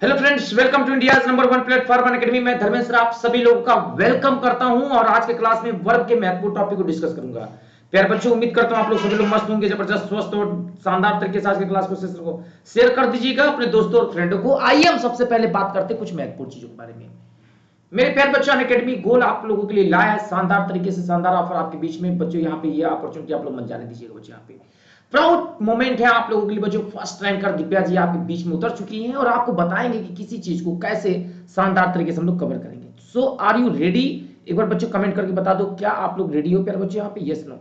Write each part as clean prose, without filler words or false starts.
Hello friends, welcome to India number one platform Unacademy में धर्मेंद्र आप सभी लोगों का वेलकम करता हूं और आज के क्लास में वर्ब के महत्वपूर्ण टॉपिक को डिस्कस करूंगा। प्यारे बच्चों, उम्मीद करता हूं आप लोग सभी लोग मस्त होंगे, जबरदस्त स्वस्थ और शानदार तरीके से आज के क्लास को सेशन को शेयर कर दीजिएगा अपने दोस्तों और फ्रेंडों को। आइए हम सबसे पहले बात करते हैं कुछ महत्वपूर्ण चीजों के बारे में। मेरे प्यारे बच्चों, अनअकैडमी गोल आप लोगों के लिए लाया है शानदार तरीके से, शानदार ऑफर आपके बीच में बच्चों। यहाँ पे ये अपॉर्चुनिटी आप लोग मत जाने दीजिएगा बच्चों। यहाँ पे प्राउड मोमेंट है आप लोगों के लिए बच्चों। फर्स्ट रैंकर दिव्या जी आपके बीच में उतर चुकी हैं और आपको बताएंगे कि किसी चीज को कैसे शानदार तरीके से हम लोग कवर करेंगे। सो आर यू रेडी? एक बार बच्चों कमेंट करके बता दो, क्या आप लोग रेडी हो प्यारे बच्चों? यहाँ पे यस नो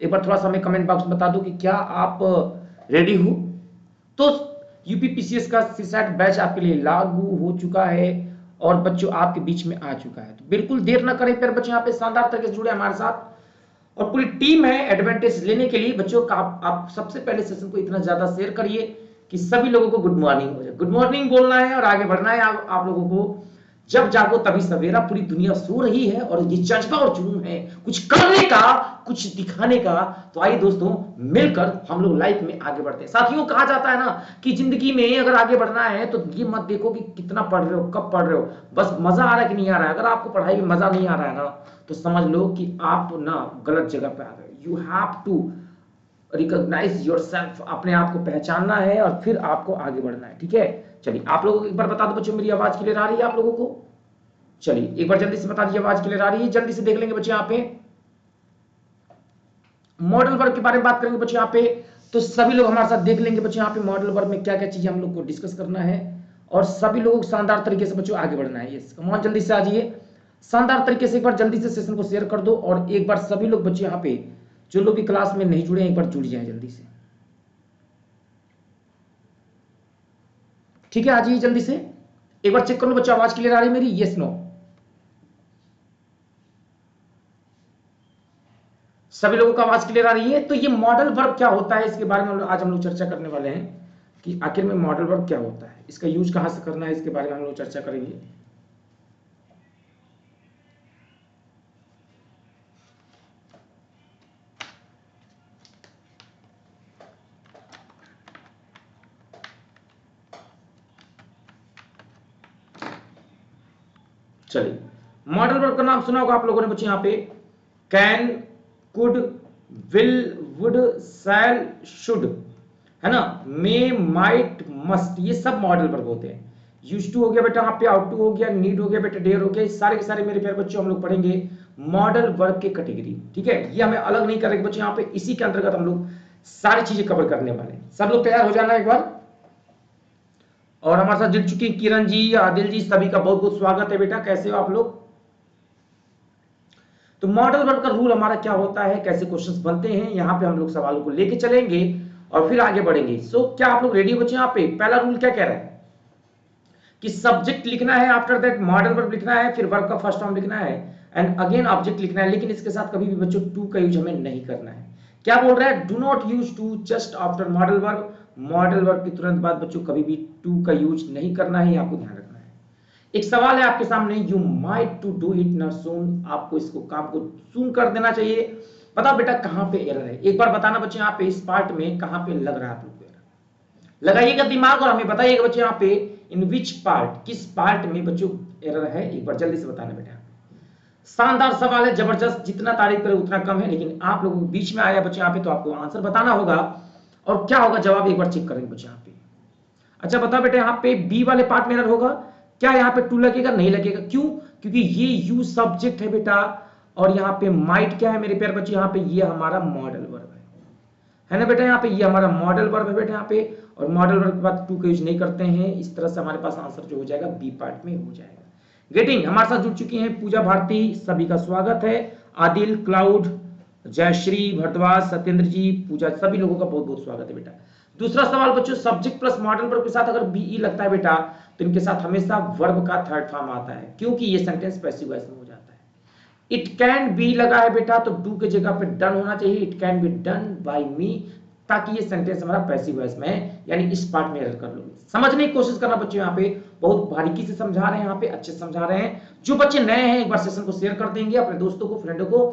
एक बार थोड़ा सा हमें कमेंट बॉक्स में बता दो कि क्या आप रेडी हो। तो यूपीपीसीएस का सीसैट बैच आपके लिए लागू हो चुका है और बच्चों आपके बीच में आ चुका है। तो बिल्कुल देर ना करें प्यारे बच्चों, यहाँ पे शानदार तरीके से जुड़े हमारे साथ और पूरी टीम है एडवांटेज लेने के लिए बच्चों का। आप सबसे पहले सेशन को इतना ज्यादा शेयर करिए कि सभी लोगों को गुड मॉर्निंग हो जाए। गुड मॉर्निंग बोलना है और आगे बढ़ना है आप लोगों को। जब जागो तभी सवेरा, पूरी दुनिया सो रही है और ये जज्बा और जुनून है कुछ करने का, कुछ दिखाने का। तो आइए दोस्तों, मिलकर हम लोग लाइफ में आगे बढ़ते हैं। साथियों, कहा जाता है ना कि जिंदगी में अगर आगे बढ़ना है तो ये मत देखो कि कितना पढ़ रहे हो, कब पढ़ रहे हो, बस मजा आ रहा है कि नहीं आ रहा है। अगर आपको पढ़ाई में मजा नहीं आ रहा है ना, तो समझ लो कि आप ना गलत जगह पे आ गए। You have to recognise yourself, अपने आप को पहचानना है और फिर आपको आगे बढ़ना है। ठीक है, चलिए आप लोगों को एक बार बता दो बच्चों, मेरी आवाज क्लियर आ रही है आप लोगों को? चलिए एक बार जल्दी से बता दीजिए आवाज क्लियर आ रही है। जल्दी से देख लेंगे बच्चे। यहाँ पे मॉडल वर्क के बारे में बात करेंगे बच्चे। यहाँ पे तो सभी लोग हमारे साथ देख लेंगे बच्चे। यहाँ पे मॉडल वर्क में क्या क्या चीजें हम लोग को डिस्कस करना है और सभी लोगों को शानदार तरीके से बच्चों आगे बढ़ना है। यस, कम ऑन, जल्दी से आ जाइए शानदार तरीके से। एक बार जल्दी से सेशन को शेयर कर दो और एक बार सभी लोग बच्चे यहाँ पे जो लोग भी क्लास में नहीं जुड़े हैं एक बार जुड़ जाए जल्दी से। ठीक है, आ जाइए जल्दी से। एक बार चेक कर लो बच्चों, आवाज क्लियर आ रही है मेरी? Yes no? सभी लोगों को आवाज क्लियर आ रही है? तो ये मॉडल वर्ब क्या होता है इसके बारे में आज हम लोग चर्चा करने वाले हैं कि आखिर में मॉडल वर्ब क्या होता है, इसका यूज कहां से करना है, इसके बारे में हम लोग चर्चा करेंगे। चलिए, मॉडल वर्ब का नाम सुना होगा आप लोगों ने बच्चे। यहाँ पे can, could, will, would, shall, should, है ना, मे, माइट, मस्ट, ये सब मॉडल वर्ब होते हैं। यूज टू हो गया बेटा, यहाँ पे आउट टू हो गया, नीड हो गया बेटा, डेयर हो गया। सारे के सारे मेरे प्यारे बच्चों हम लोग पढ़ेंगे मॉडल वर्ब के कैटेगरी। ठीक है, ये हमें अलग नहीं करेंगे बच्चों। यहाँ पे इसी के अंतर्गत हम लोग सारी चीजें कवर करने वाले हैं। सब लोग तैयार हो जाना एक बार। और हमारे साथ जुड़ चुके किरण जी, आदिल जी, सभी का बहुत बहुत स्वागत है बेटा। कैसे हो आप लोग? तो मॉडल वर्ब का रूल हमारा क्या होता है, कैसे क्वेश्चंस बनते हैं, यहाँ पे हम लोग सवालों को लेके चलेंगे और फिर आगे बढ़ेंगे। सो क्या आप लोग रेडी हो बच्चे? यहाँ पे पहला रूल क्या कह रहा है कि सब्जेक्ट लिखना है, आफ्टर दैट मॉडल वर्ब लिखना है, फिर वर्ब का फर्स्ट फॉर्म लिखना है एंड अगेन ऑब्जेक्ट लिखना है। लेकिन इसके साथ कभी भी बच्चों टू का यूज हमें नहीं करना है। क्या बोल रहा है? Do not use to just after modal verb. Modal verb की तुरंत बाद बच्चों कभी भी टू का यूज नहीं करना है, आपको ध्यान रखना है। एक सवाल है आपके सामने, you might to do it ना सून, आपको इसको काम को सून कर देना चाहिए। बताओ बेटा कहां पे एरर है, एक बार बताना बच्चे। यहाँ पे इस पार्ट में कहां पे लग रहा है आप लोग को एरर? लगाइएगा दिमाग और हमें बताइएगा बच्चे यहाँ पे इन विच पार्ट, किस पार्ट में बच्चों एरर है, एक बार जल्दी से बताना बेटा। शानदार सवाल है, जबरदस्त, जितना तारीफ करें उतना कम है। लेकिन आप लोगों के बीच में आया बच्चे यहाँ पे तो आपको आंसर बताना होगा और क्या होगा जवाब एक बार चेक करेंगे बच्चे यहाँ पे। अच्छा बताओ बेटा, यहाँ पे बी वाले पार्ट में एरर होगा क्या? यहाँ पे टू लगेगा? नहीं लगेगा। क्यों? क्योंकि ये यू सब्जेक्ट है बेटा और यहाँ पे माइट क्या है मेरे प्यारे बच्चे? यहाँ पे ये हमारा मॉडल वर्ब है ना बेटा। यहाँ पे ये हमारा मॉडल वर्ब है बेटा यहाँ पे, और मॉडल वर्ब के बाद टू का यूज नहीं करते हैं। इस तरह से हमारे पास आंसर जो हो जाएगा बी पार्ट में हो जाएगा। गेटिंग? हमारे साथ जुड़ चुकी हैं पूजा भारती, सभी का स्वागत है। आदिल, क्लाउड, जयश्री, भरद्वाज, सत्येंद्र जी, पूजा, सभी लोगों का बहुत बहुत स्वागत है बेटा। दूसरा सवाल बच्चों, सब्जेक्ट प्लस मॉडल वर्ब के साथ अगर बीई लगता है बेटा तो इनके साथ हमेशा वर्ब का थर्ड फॉर्म आता है, क्योंकि ये सेंटेंस पैसिव वॉइस में हो जाता है। इट कैन बी लगा है बेटा तो डू के जगह पे डन होना चाहिए। It can be done by me, ताकि ये सेंटेंस हमारा पैसिव वॉइस में है, यानी इस पार्ट में एरर कर लो। समझने की कोशिश करना बच्चों, यहाँ पे बहुत बारीकी से समझा रहे हैं, यहाँ पे अच्छे समझा रहे हैं। जो बच्चे नए हैं एक बार सेशन को शेयर कर देंगे अपने दोस्तों को, फ्रेंडों को,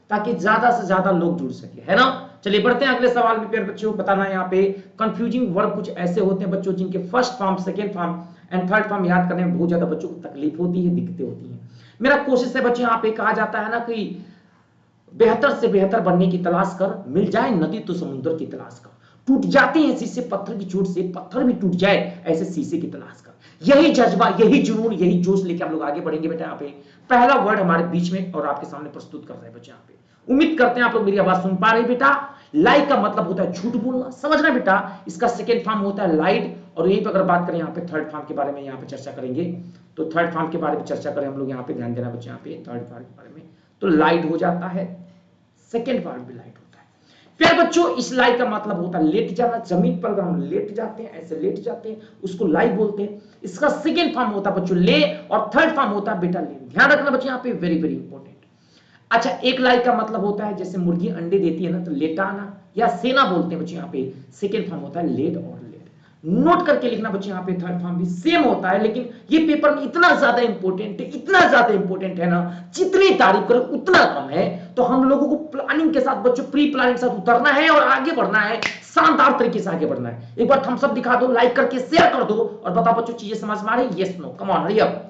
ताकि ज्यादा से ज्यादा लोग जुड़ सके, है ना। चलिए बढ़ते हैं अगले सवाल में। प्यारे बच्चों बताना, यहाँ पे कंफ्यूजिंग वर्ब कुछ ऐसे होते हैं बच्चों जिनके first form, second form and third form याद करने में बहुत ज्यादा बच्चों को तकलीफ होती है, दिक्कतें होती हैं। मेरा कोशिश है बच्चे, यहाँ पे कहा जाता है ना कि बेहतर से बेहतर बनने की तलाश कर, मिल जाए नदी तो समुद्र की तलाश कर, टूट जाते हैं शीशे पत्थर की चोट से, पत्थर भी टूट जाए ऐसे शीशे की तलाश कर। यही जज्बा, यही जुनून, यही जोश लेके हम लोग आगे बढ़ेंगे बेटा। यहाँ पे पहला वर्ड हमारे बीच में और आपके सामने प्रस्तुत कर रहे हैं बच्चे। यहाँ पे उम्मीद करते हैं आप लोग मेरी आवाज सुन पा रहे हैं बेटा। लाई का मतलब होता है झूठ बोलना, समझना बेटा। इसका सेकेंड फॉर्म होता है लाइड। और यहीं पर अगर बात करें यहाँ पे थर्ड फॉर्म के बारे में यहाँ पे चर्चा करेंगे, तो थर्ड फॉर्म के बारे में चर्चा करें हम लोग, यहाँ पे ध्यान देना बच्चे। यहाँ पे थर्ड फॉर्म के बारे में तो लाइट हो जाता है, सेकेंड फॉर्म भी लाइट होता है। फिर बच्चों इस लाई का मतलब होता है लेट जाना, जमीन पर हम लेट जाते हैं, ऐसे लेट जाते हैं, उसको लाई बोलते हैं। इसका सेकेंड फॉर्म होता है बच्चों ले, और थर्ड फॉर्म होता है बेटा ले। ध्यान रखना बच्चे यहाँ पे, वेरी वेरी इंपॉर्टेंट। अच्छा, एक लाई का मतलब होता है जैसे मुर्गी अंडे देती है ना, तो लेटाना या सेना बोलते हैं बच्चे। यहाँ पे सेकेंड फॉर्म होता है लेट और लेट। नोट करके लिखना बच्चे यहाँ पे, थर्ड फॉर्म भी सेम होता है, लेकिन ये पेपर में इतना ज्यादा इंपॉर्टेंट है, इतना ज्यादा इंपॉर्टेंट है ना, जितनी तारीफ करो उतना कम है। तो हम लोगों को प्लानिंग के साथ बच्चों, प्री प्लानिंग के साथ उतरना है और आगे बढ़ना है, शानदार तरीके से आगे बढ़ना है। एक बार थम्स अप दिखा दो, लाइक करके शेयर कर दो और बताओ बच्चों चीजें समझ में आ रही? Yes no, come on hurry up.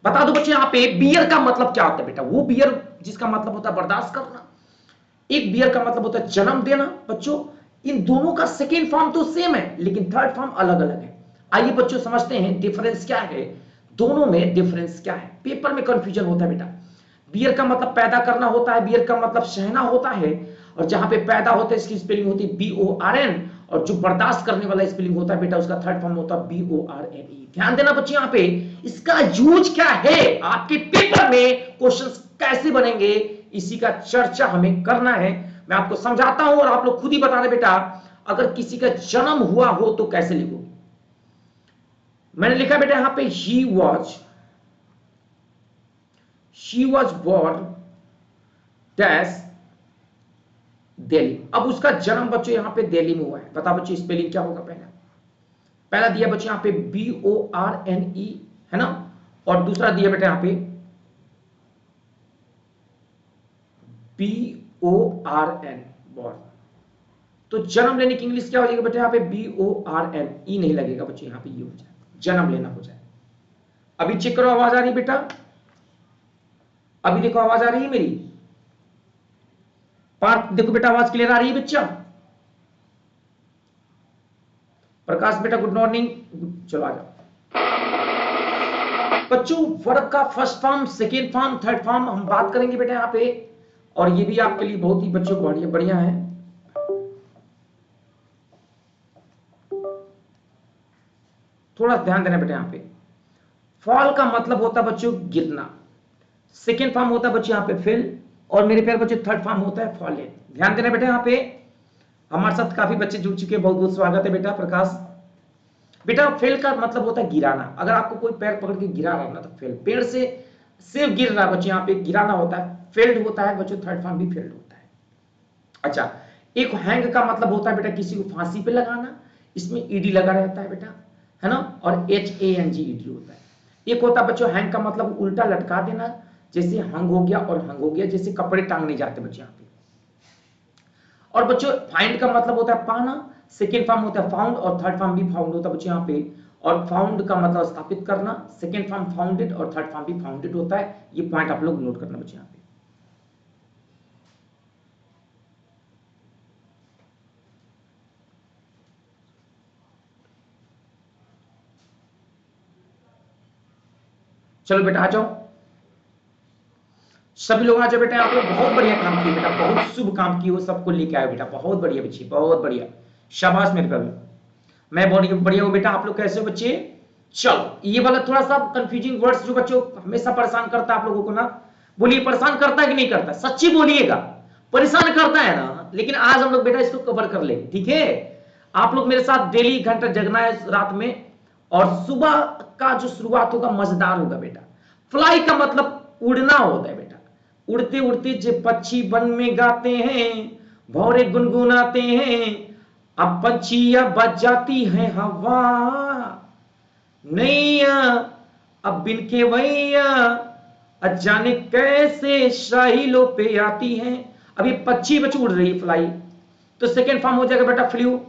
बता दो बच्चे यहाँ पे बियर का मतलब क्या होता है बेटा? वो बियर जिसका मतलब होता है बर्दाश्त करना। एक बियर का मतलब होता है जन्म देना बच्चों। इन दोनों का सेकेंड फॉर्म तो सेम है, लेकिन थर्ड फॉर्म अलग अलग है। आइए बच्चों समझते हैं डिफरेंस क्या है, दोनों में डिफरेंस क्या है। पेपर में कंफ्यूजन होता है बेटा। बियर का मतलब पैदा करना होता है, बियर का मतलब सहना होता है, और जहां पे पैदा होता है इसकी स्पेलिंग होती है BORN, और जो बर्दाश्त करने वाला स्पेलिंग होता है बेटा उसका थर्ड फॉर्म होता है BORNE। ध्यान देना बच्चे यहाँ पे, इसका यूज क्या है, आपके पेपर में क्वेश्चंस कैसे बनेंगे, इसी का चर्चा हमें करना है। मैं आपको समझाता हूं और आप लोग खुद ही बता रहे बेटा। अगर किसी का जन्म हुआ हो तो कैसे लिखोगे? मैंने लिखा बेटा यहां पे she was born dash Delhi. अब उसका जन्म बच्चों यहां पे दिल्ली में हुआ है। बता बच्चों स्पेलिंग क्या होगा? पहला दिया बच्चों यहां पे BORNE है ना, और दूसरा दिया बेटा यहां पे BORN बॉर्न। तो जन्म लेने की इंग्लिश क्या हो जाएगा बेटा? यहाँ पे BORN, ई नहीं लगेगा बच्चे, यहाँ पे ये हो जाए, जन्म लेना हो जाए। अभी चेक करो, आवाज आ रही है बेटा? अभी देखो आवाज आ रही है मेरी? पार्थ देखो बेटा, आवाज क्लियर आ रही है बच्चा? प्रकाश बेटा गुड मॉर्निंग, चलो आ जाओ बच्चों। वर्ब का first form, second form, third form हम बात करेंगे बेटा यहाँ पे, और ये भी आपके लिए बहुत ही बच्चों बढ़िया बढ़िया है। थोड़ा ध्यान देना बेटा यहाँ पे। फॉल का मतलब होता है बच्चों गिरना, सेकेंड फॉर्म होता है बच्चों यहाँ पे फेल, और मेरे प्यारे बच्चों थर्ड फॉर्म होता है फॉलेन। ध्यान देना बेटा यहाँ पे। हमारे साथ काफी बच्चे जुड़ चुके हैं, बहुत बहुत स्वागत है बेटा प्रकाश। बेटा फेल का मतलब होता है गिराना। अगर आपको कोई पैर पकड़ के गिरा रहा है ना तो फेल। पेड़ से सिर्फ गिर रहा है बच्चों, यहाँ पे गिराना होता है, फेल्ड होता है बच्चों, थर्ड फॉर्म भी फेल्ड होता है। अच्छा, एक हैंग का मतलब होता है बेटा किसी को फांसी पे लगाना, इसमें ईडी लगा रहता है बेटा, है ना, और HANG ईडी होता है। एक होता है बच्चों हैंग का मतलब उल्टा लटका देना, जैसे हंग हो गया और हंग हो गया, जैसे कपड़े टांगने जाते बच्चे यहाँ पे। और बच्चों फाइंड का मतलब होता है पाना, सेकेंड फॉर्म होता है फाउंड, और थर्ड फॉर्म भी फाउंड होता है बच्चों यहाँ पे। और फाउंड का मतलब स्थापित करना, सेकेंड फॉर्म फाउंडेड, और थर्ड फॉर्म भी फाउंडेड होता है। ये पॉइंट आप लोग नोट करना बच्चों यहाँ पे। चलो बेटा आ जाओ, सभी लोग आ जाओ बेटा। आप लोग बहुत बढ़िया काम किए बेटा, बहुत शुभ काम किए हो, सबको लेके आए बेटा, बहुत बढ़िया बच्चे, बहुत बढ़िया, शाबाश मेरे भाई। मैं बढ़िया हूँ बेटा, आप लोग कैसे हो बच्चे? चलो ये वाला थोड़ा सा कंफ्यूजिंग वर्ड्स जो बच्चों हमेशा परेशान करता है आप लोगों को ना, बोलिए परेशान करता है कि नहीं करता? सच्ची बोलिएगा, परेशान करता है ना। लेकिन आज हम लोग बेटा इसको कवर कर लेंगे, ठीक है? आप लोग मेरे साथ डेली घंटा जगना है रात में, और सुबह का जो शुरुआत होगा मजेदार होगा बेटा। फ्लाई का मतलब उड़ना होता है बेटा। उड़ते उड़ते जो पक्षी वन में गाते हैं, भौरे गुनगुनाते हैं, अब पंछियां बज जाती है हवा, नैया अब बिन के वैया अजाने कैसे साहिलों पे आती हैं। अभी पक्षी बच उड़ रही है फ्लाई, तो सेकेंड फॉर्म हो जाएगा बेटा फ्लू,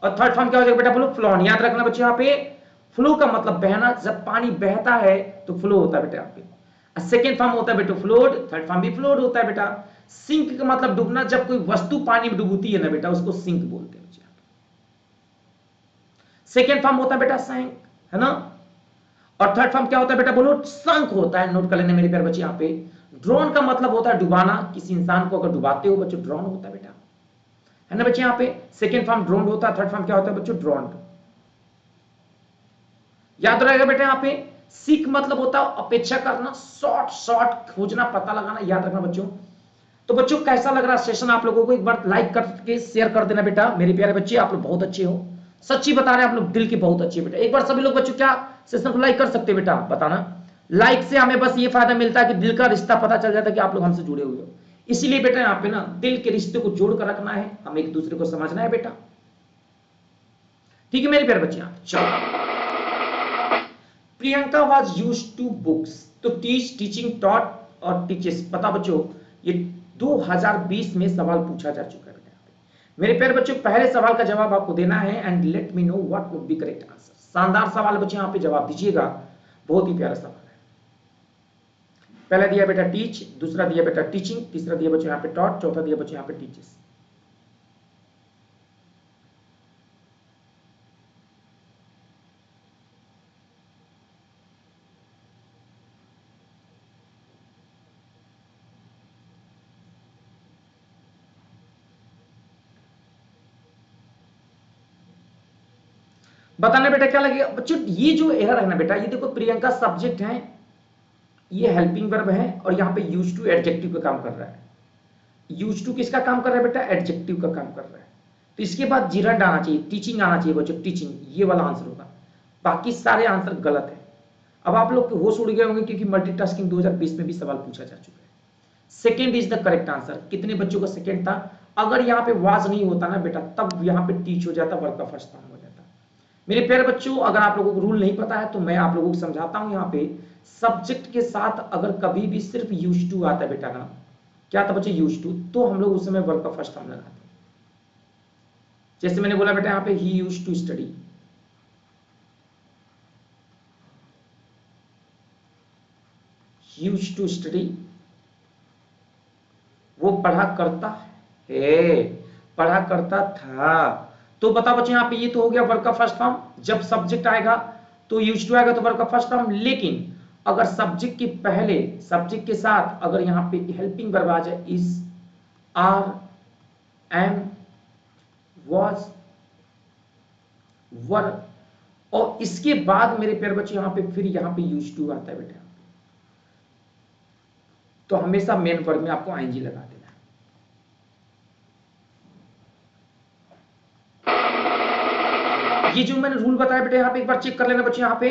और थर्ड फॉर्म क्या हो जाएगा बेटा? बोलो फ्लॉन। याद रखना बच्चे यहाँ पे फ्लो का मतलब बहना, जब पानी बहता है तो फ्लो होता है बेटा यहाँ पे। सेकेंड फॉर्म होता है बेटा फ्लोड, थर्ड फॉर्म भी फ्लोड होता है बेटा। सिंक का मतलब डूबना, जब कोई वस्तु पानी में डूबती है ना बेटा उसको सिंक बोलते हैं। सेकेंड फॉर्म होता है बेटा सैंक, है ना। और थर्ड फॉर्म क्या होता है बेटा बोलो, संक होता है। नोट कर लेने मेरे प्यारे बच्चे यहाँ पे। ड्रोन का मतलब होता है डुबाना, किसी इंसान को अगर डुबाते हो बच्चों ड्रोन होता है बेटा, है ना बच्चे यहाँ पे। सेकेंड फॉर्म ड्रोन होता है, थर्ड फॉर्म क्या होता है बच्चों ड्रोन। याद रहेगा बेटा यहाँ पे। सीक मतलब होता है अपेक्षा करना, शॉर्ट शॉर्ट खोजना, पता लगाना, याद रखना बच्चों। तो बच्चों कैसा लग रहा सेशन आप लोगों को, एक बार लाइक करके शेयर कर देना बेटा। मेरे प्यारे बच्चे आप लोग बहुत अच्छे हो, सच्ची बता रहे हैं आप लोग, दिल के बहुत अच्छे बेटा। एक बार सभी लोग बच्चों क्या सेशन को लाइक कर सकते हैं बेटा, बताना। लाइक से हमें बस ये फायदा मिलता है कि दिल का रिश्ता पता चल जाता है कि आप लोग हमसे जुड़े हुए हो। इसीलिए बेटा यहाँ पे ना दिल के रिश्ते को जोड़ कर रखना है, हमें एक दूसरे को समझना है बेटा। ठीक है मेरे प्यारे बच्चे। चलो, Priyanka was use to books to teach, teaching, taught और टीचेस। पता बच्चों ये 2020 में सवाल पूछा जा चुका है मेरे प्यारे बच्चों। पहले सवाल का जवाब आपको देना है and let me know what would be correct answer. शानदार सवाल बच्चे यहाँ पे जवाब दीजिएगा, बहुत ही प्यारा सवाल है। पहला दिया बेटा टीच, दूसरा दिया बेटा टीचिंग, तीसरा दिया बच्चों यहाँ पे टॉट, चौथा दिया बच्चों यहाँ पे टीचेस। बताने बेटा क्या लगेगा बच्चों। ये जो एरर है ना बेटा, ये देखो प्रियंका सब्जेक्ट है, ये हेल्पिंग वर्ब है और यहाँ पे यूज टू एडजेक्टिव का काम कर रहा है। यूज टू किसका काम कर रहा है बेटा, एडजेक्टिव का काम कर रहा है। तो इसके बाद जिरंड आना चाहिए, टीचिंग आना चाहिए बच्चों, टीचिंग, ये वाला आंसर होगा। बाकी सारे आंसर गलत है। अब आप लोग होश उड़ गए होंगे क्योंकि मल्टीटास्किंग 2020 में भी सवाल पूछा जा चुका है। Second is the correct answer. कितने बच्चों का सेकेंड था? अगर यहाँ पे वाज नहीं होता ना बेटा तब यहाँ पे टीच हो जाता, वर्ग का फर्स्ट फॉर्म हो जाता। मेरे प्यारे बच्चों अगर आप लोगों को रूल नहीं पता है तो मैं आप लोगों को समझाता हूं। यहाँ पे सब्जेक्ट के साथ अगर कभी भी सिर्फ यूज टू आता है बेटा ना, क्या था बच्चे यूज टू, तो हम लोग उस समय वर्ग का फर्स्ट फॉर्म लगाते हैं। जैसे मैंने बोला बेटा यहाँ पे ही use to study, use to study, वो पढ़ा करता है, पढ़ा करता था। तो बता बच्चे यहाँ पे ये तो हो गया वर्ग का फर्स्ट फॉर्म। जब सब्जेक्ट आएगा तो यूज टू आएगा तो वर्ग का फर्स्ट फॉर्म। लेकिन अगर सब्जेक्ट के पहले, सब्जेक्ट के साथ अगर यहाँ पे हेल्पिंग वर्ब आ जाए, इज, आर, एम, वाज, वर, और इसके बाद मेरे प्यारे बच्चे यहाँ पे फिर यहाँ पे यूज टू आता है बेटा, तो हमेशा मेन वर्ब में आपको आईएनजी लगा देना है। ये जो मैंने रूल बताया बेटा यहाँ पे एक बार चेक कर लेना बच्चे। यहाँ पे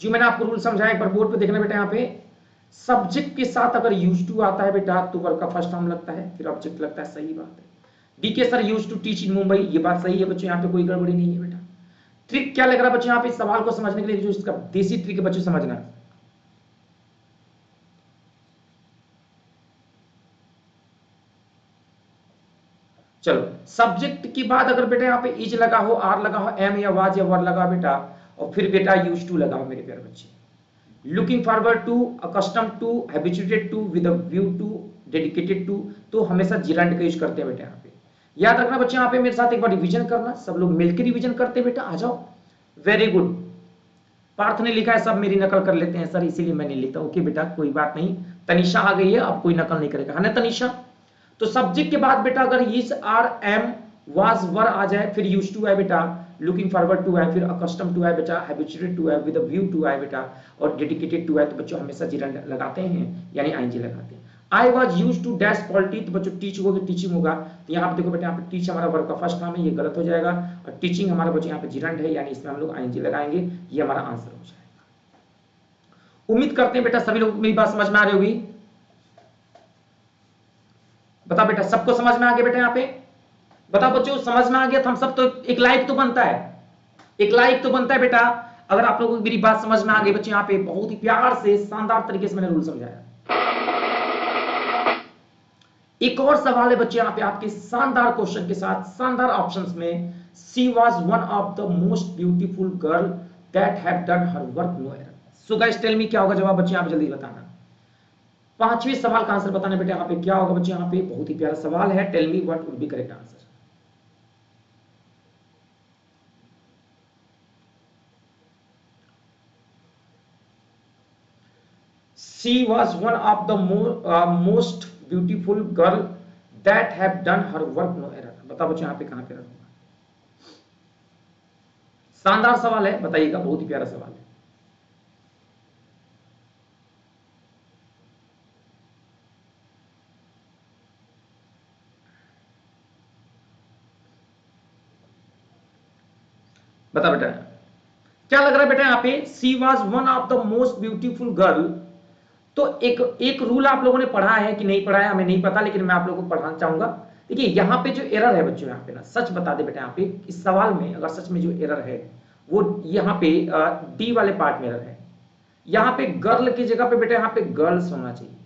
जो मैंने आपको रूल समझाया एक बार बोर्ड पे देखना बेटा। यहाँ पे सब्जेक्ट के साथ अगर यूज टू आता है बेटा तो वर्ब का फर्स्ट फॉर्म लगता है, फिर ऑब्जेक्ट लगता है। सही बात है। DK sir use to teach in Mumbai, ये बात सही है बच्चों, यहाँ पे कोई गड़बड़ी नहीं है बेटा। ट्रिक क्या लग रहा है बच्चों यहाँ पे सवाल को समझने के लिए, जो इसका देसी ट्रिक है बच्चों समझना। चलो, सब्जेक्ट के बाद अगर बेटा यहाँ पे इज लगा हो, आर लगा हो, एम या वाज या वर लगा बेटा, और फिर बेटा यूज टू लगा हो मेरे प्यारे बच्चे। Looking forward to, accustom to, habituated to, with a view to, dedicated to, तो हमेशा जिरंड का यूज करते हैं बेटा यहाँ पे। याद रखना बच्चे यहाँ पे मेरे साथ एक बार रिवीजन करना, सब लोग मिलकर रिवीजन करते हैं बेटा। आ जाओ, वेरी गुड। पार्थ ने लिखा है सब मेरी नकल कर लेते हैं सर, इसीलिए मैं नहीं लिखता। ओके बेटा कोई बात नहीं। तनिषा आ गई है, अब कोई नकल नहीं करेगा, है ना तनिषा। तो सब्जेक्ट के बाद बेटा अगर इज, आर, एम, वाज, वर आ जाए, फिर यूज टू है बेटा, लुकिंग फॉरवर्ड टू है, फिर अकस्टम टू है बेटा, हैबिचुएटेड टू है, विद अ व्यू टू है बेटा, और डेडिकेटेड टू है, तो बच्चों हमेशा जिरंड लगाते हैं यानी आईएनजी लगाते हैं। I was used to dash polity, तो बच्चों टीच होगा, टीचिंग होगा। तो यहाँ पे देखो बेटा, यहाँ पे टीच हमारा वर्ब का फर्स्ट फॉर्म है, ये गलत हो जाएगा, और टीचिंग हमारा बच्चों यहाँ पे जिरंड है यानी इसमें हम लोग आईएनजी लगाएंगे, ये हमारा आंसर हो जाएगा। उम्मीद करते हैं बेटा सभी लोग मेरी बात समझ में आ रही होगी। बता बेटा सबको समझ में आ गया बेटा? यहाँ पे बताओ बच्चों समझ में आ गया? तो हम सब तो एक लाइक तो बनता है, एक लाइक तो बनता है बेटा अगर आप लोगों को मेरी बात समझ में आ गई। बच्चे यहाँ पे बहुत ही प्यार से शानदार तरीके से मैंने रूल समझाया। एक और सवाल है बच्चे यहाँ पे आपके शानदार क्वेश्चन के साथ, शानदार ऑप्शंस में, she was one of the most beautiful girl that have done her work no error. So guys tell me क्या होगा जवाब बच्चे यहाँ पे जल्दी बताना। पांचवें सवाल का आंसर बताना बेटा यहाँ पे क्या होगा बच्चे यहाँ पे, बहुत ही प्यारा सवाल है, tell me what would be correct answer. She was one of the most beautiful girl that have done her work no error। बताओ बच्चों यहाँ पे कहां पे error होगा। शानदार सवाल है, बताइएगा, बहुत ही प्यारा सवाल है। बता बेटा क्या लग रहा है बेटा यहाँ पे, she was one of the most beautiful girl. तो एक रूल आप लोगों ने पढ़ा है कि नहीं पढ़ा है हमें नहीं पता, लेकिन मैं आप लोगों को पढ़ाना चाहूंगा। देखिए यहाँ पे जो एरर है बच्चों यहाँ पे ना, सच बता दे बेटा यहाँ पे इस सवाल में अगर सच में जो एरर है वो यहाँ पे डी वाले पार्ट में एरर है। यहाँ पे गर्ल की जगह पे बेटा यहाँ पे गर्ल्स होना चाहिए,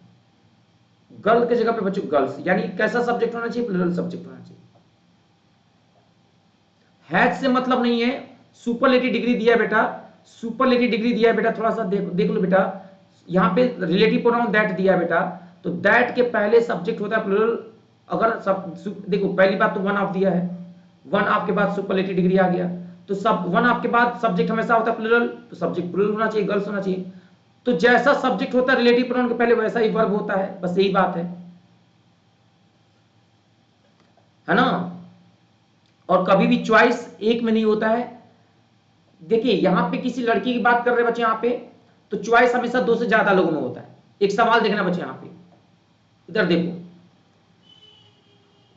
गर्ल की जगह पे बच्चों गर्ल्स, यानी कैसा सब्जेक्ट होना चाहिए, प्लूरल सब्जेक्ट होना चाहिए। हैज से मतलब नहीं है, सुपरलेटिव डिग्री दिया है बेटा, सुपरलेटिव डिग्री दिया है बेटा, थोड़ा सा देख लो बेटा, यहाँ पे रिलेटिव प्रोनाउन दैट दिया है बेटा, तो दैट के पहले सब्जेक्ट होता है प्लूरल। अगर सब देखो पहली बात तो वन ऑफ दिया है, वन ऑफ के बाद सुपरलेटिव डिग्री आ गया, तो सब वन ऑफ के बाद सब्जेक्ट हमेशा होता है प्लूरल, तो सब्जेक्ट प्लूरल होना चाहिए, गर्ल्स होना चाहिए। तो जैसा सब्जेक्ट होता है रिलेटिव प्रोनाउन के पहले वैसा ही वर्ब होता है, बस यही बात है ना। और कभी भी चॉइस एक में नहीं होता है। देखिए यहां पे किसी लड़की की बात कर रहे हैं बच्चे यहाँ पे, तो चॉइस हमेशा दो से ज्यादा लोगों में होता है। एक सवाल देखना बच्चे यहाँ पे, इधर देखो,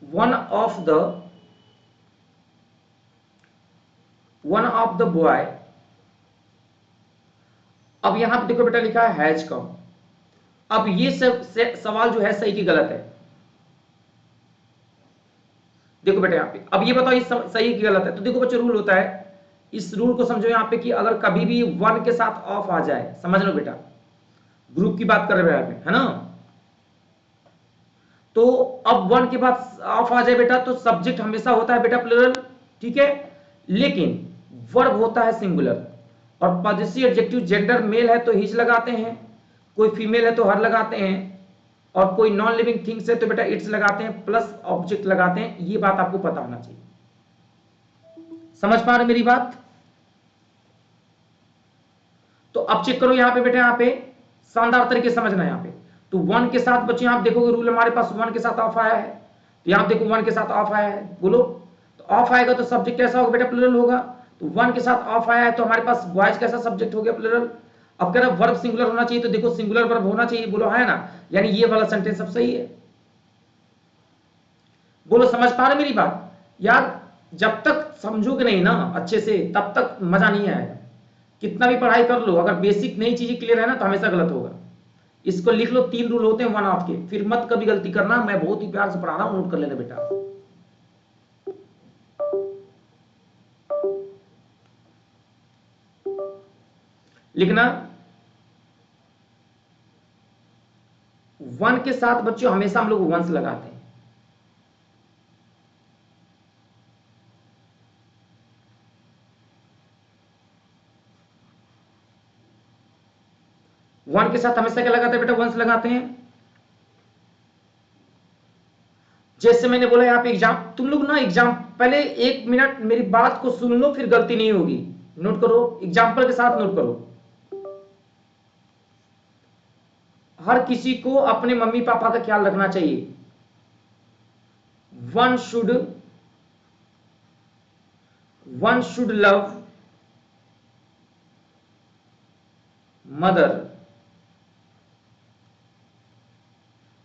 वन ऑफ द बॉय, अब यहां पे देखो बेटा लिखा है हैज कम। अब ये सवाल जो है सही की गलत है, देखो बेटा यहाँ पे, अब ये बताओ ये सही की गलत है। तो देखो बच्चे रूल होता है, इस रूल को समझो यहाँ पे कि अगर कभी भी वन के साथ ऑफ आ जाए, समझ लो बेटा, ग्रुप की बात कर रहे हैं है ना, तो अब वन के बाद ऑफ आ जाए बेटा तो सब्जेक्ट हमेशा होता है बेटा प्लूरल, ठीक है, लेकिन वर्ब होता है सिंगुलर। और पॉजेसिव एडजेक्टिव जेंडर मेल है तो हिज लगाते हैं, कोई फीमेल है तो हर लगाते हैं, और कोई नॉन लिविंग थिंग्स है तो बेटा इट्स लगाते हैं, प्लस ऑब्जेक्ट लगाते हैं। ये बात आपको पता होना चाहिए। समझ पा रहे मेरी बात? तो अब चेक करो यहाँ पे बेटा, यहाँ पे शानदार तरीके से समझना। यहाँ पे तो वन के साथ बच्चे आप देखोगे रूल हमारे पास वन के साथ ऑफ आया है, तो यहाँ देखो वन के साथ ऑफ आया है, बोलो तो ऑफ आएगा तो सब्जेक्ट कैसा होगा बेटा, प्लूरल होगा। तो वन के साथ ऑफ आया है तो हमारे पास बॉयज कैसा सब्जेक्ट हो गया, प्लूरल। अब कह रहा वर्ब सिंगुलर होना चाहिए, तो देखो सिंगुलर वर्ब होना चाहिए, बोलो है ना, यानी ये वाला सेंटेंस सब सही है। बोलो समझ पा रहे मेरी बात यार? जब तक समझोगे नहीं ना अच्छे से तब तक मजा नहीं आएगा। कितना भी पढ़ाई कर लो, अगर बेसिक नई चीजें क्लियर है ना तो हमेशा गलत होगा। इसको लिख लो, 3 रूल होते हैं वन ऑफ के, फिर मत कभी गलती करना। मैं बहुत ही प्यार से पढ़ा रहा हूं, नोट कर लेना बेटा। लिखना, वन के साथ बच्चों हमेशा हम लोग वंस लगाते हैं। वन के साथ हमेशा क्या लगाते हैं बेटा, वंस लगाते हैं। जैसे मैंने बोला यहाँ पे एग्जाम, तुम लोग ना एग्जाम, पहले 1 मिनट मेरी बात को सुन लो, फिर गलती नहीं होगी। नोट करो, एग्जाम्पल के साथ नोट करो। हर किसी को अपने मम्मी पापा का ख्याल रखना चाहिए। One should love mother.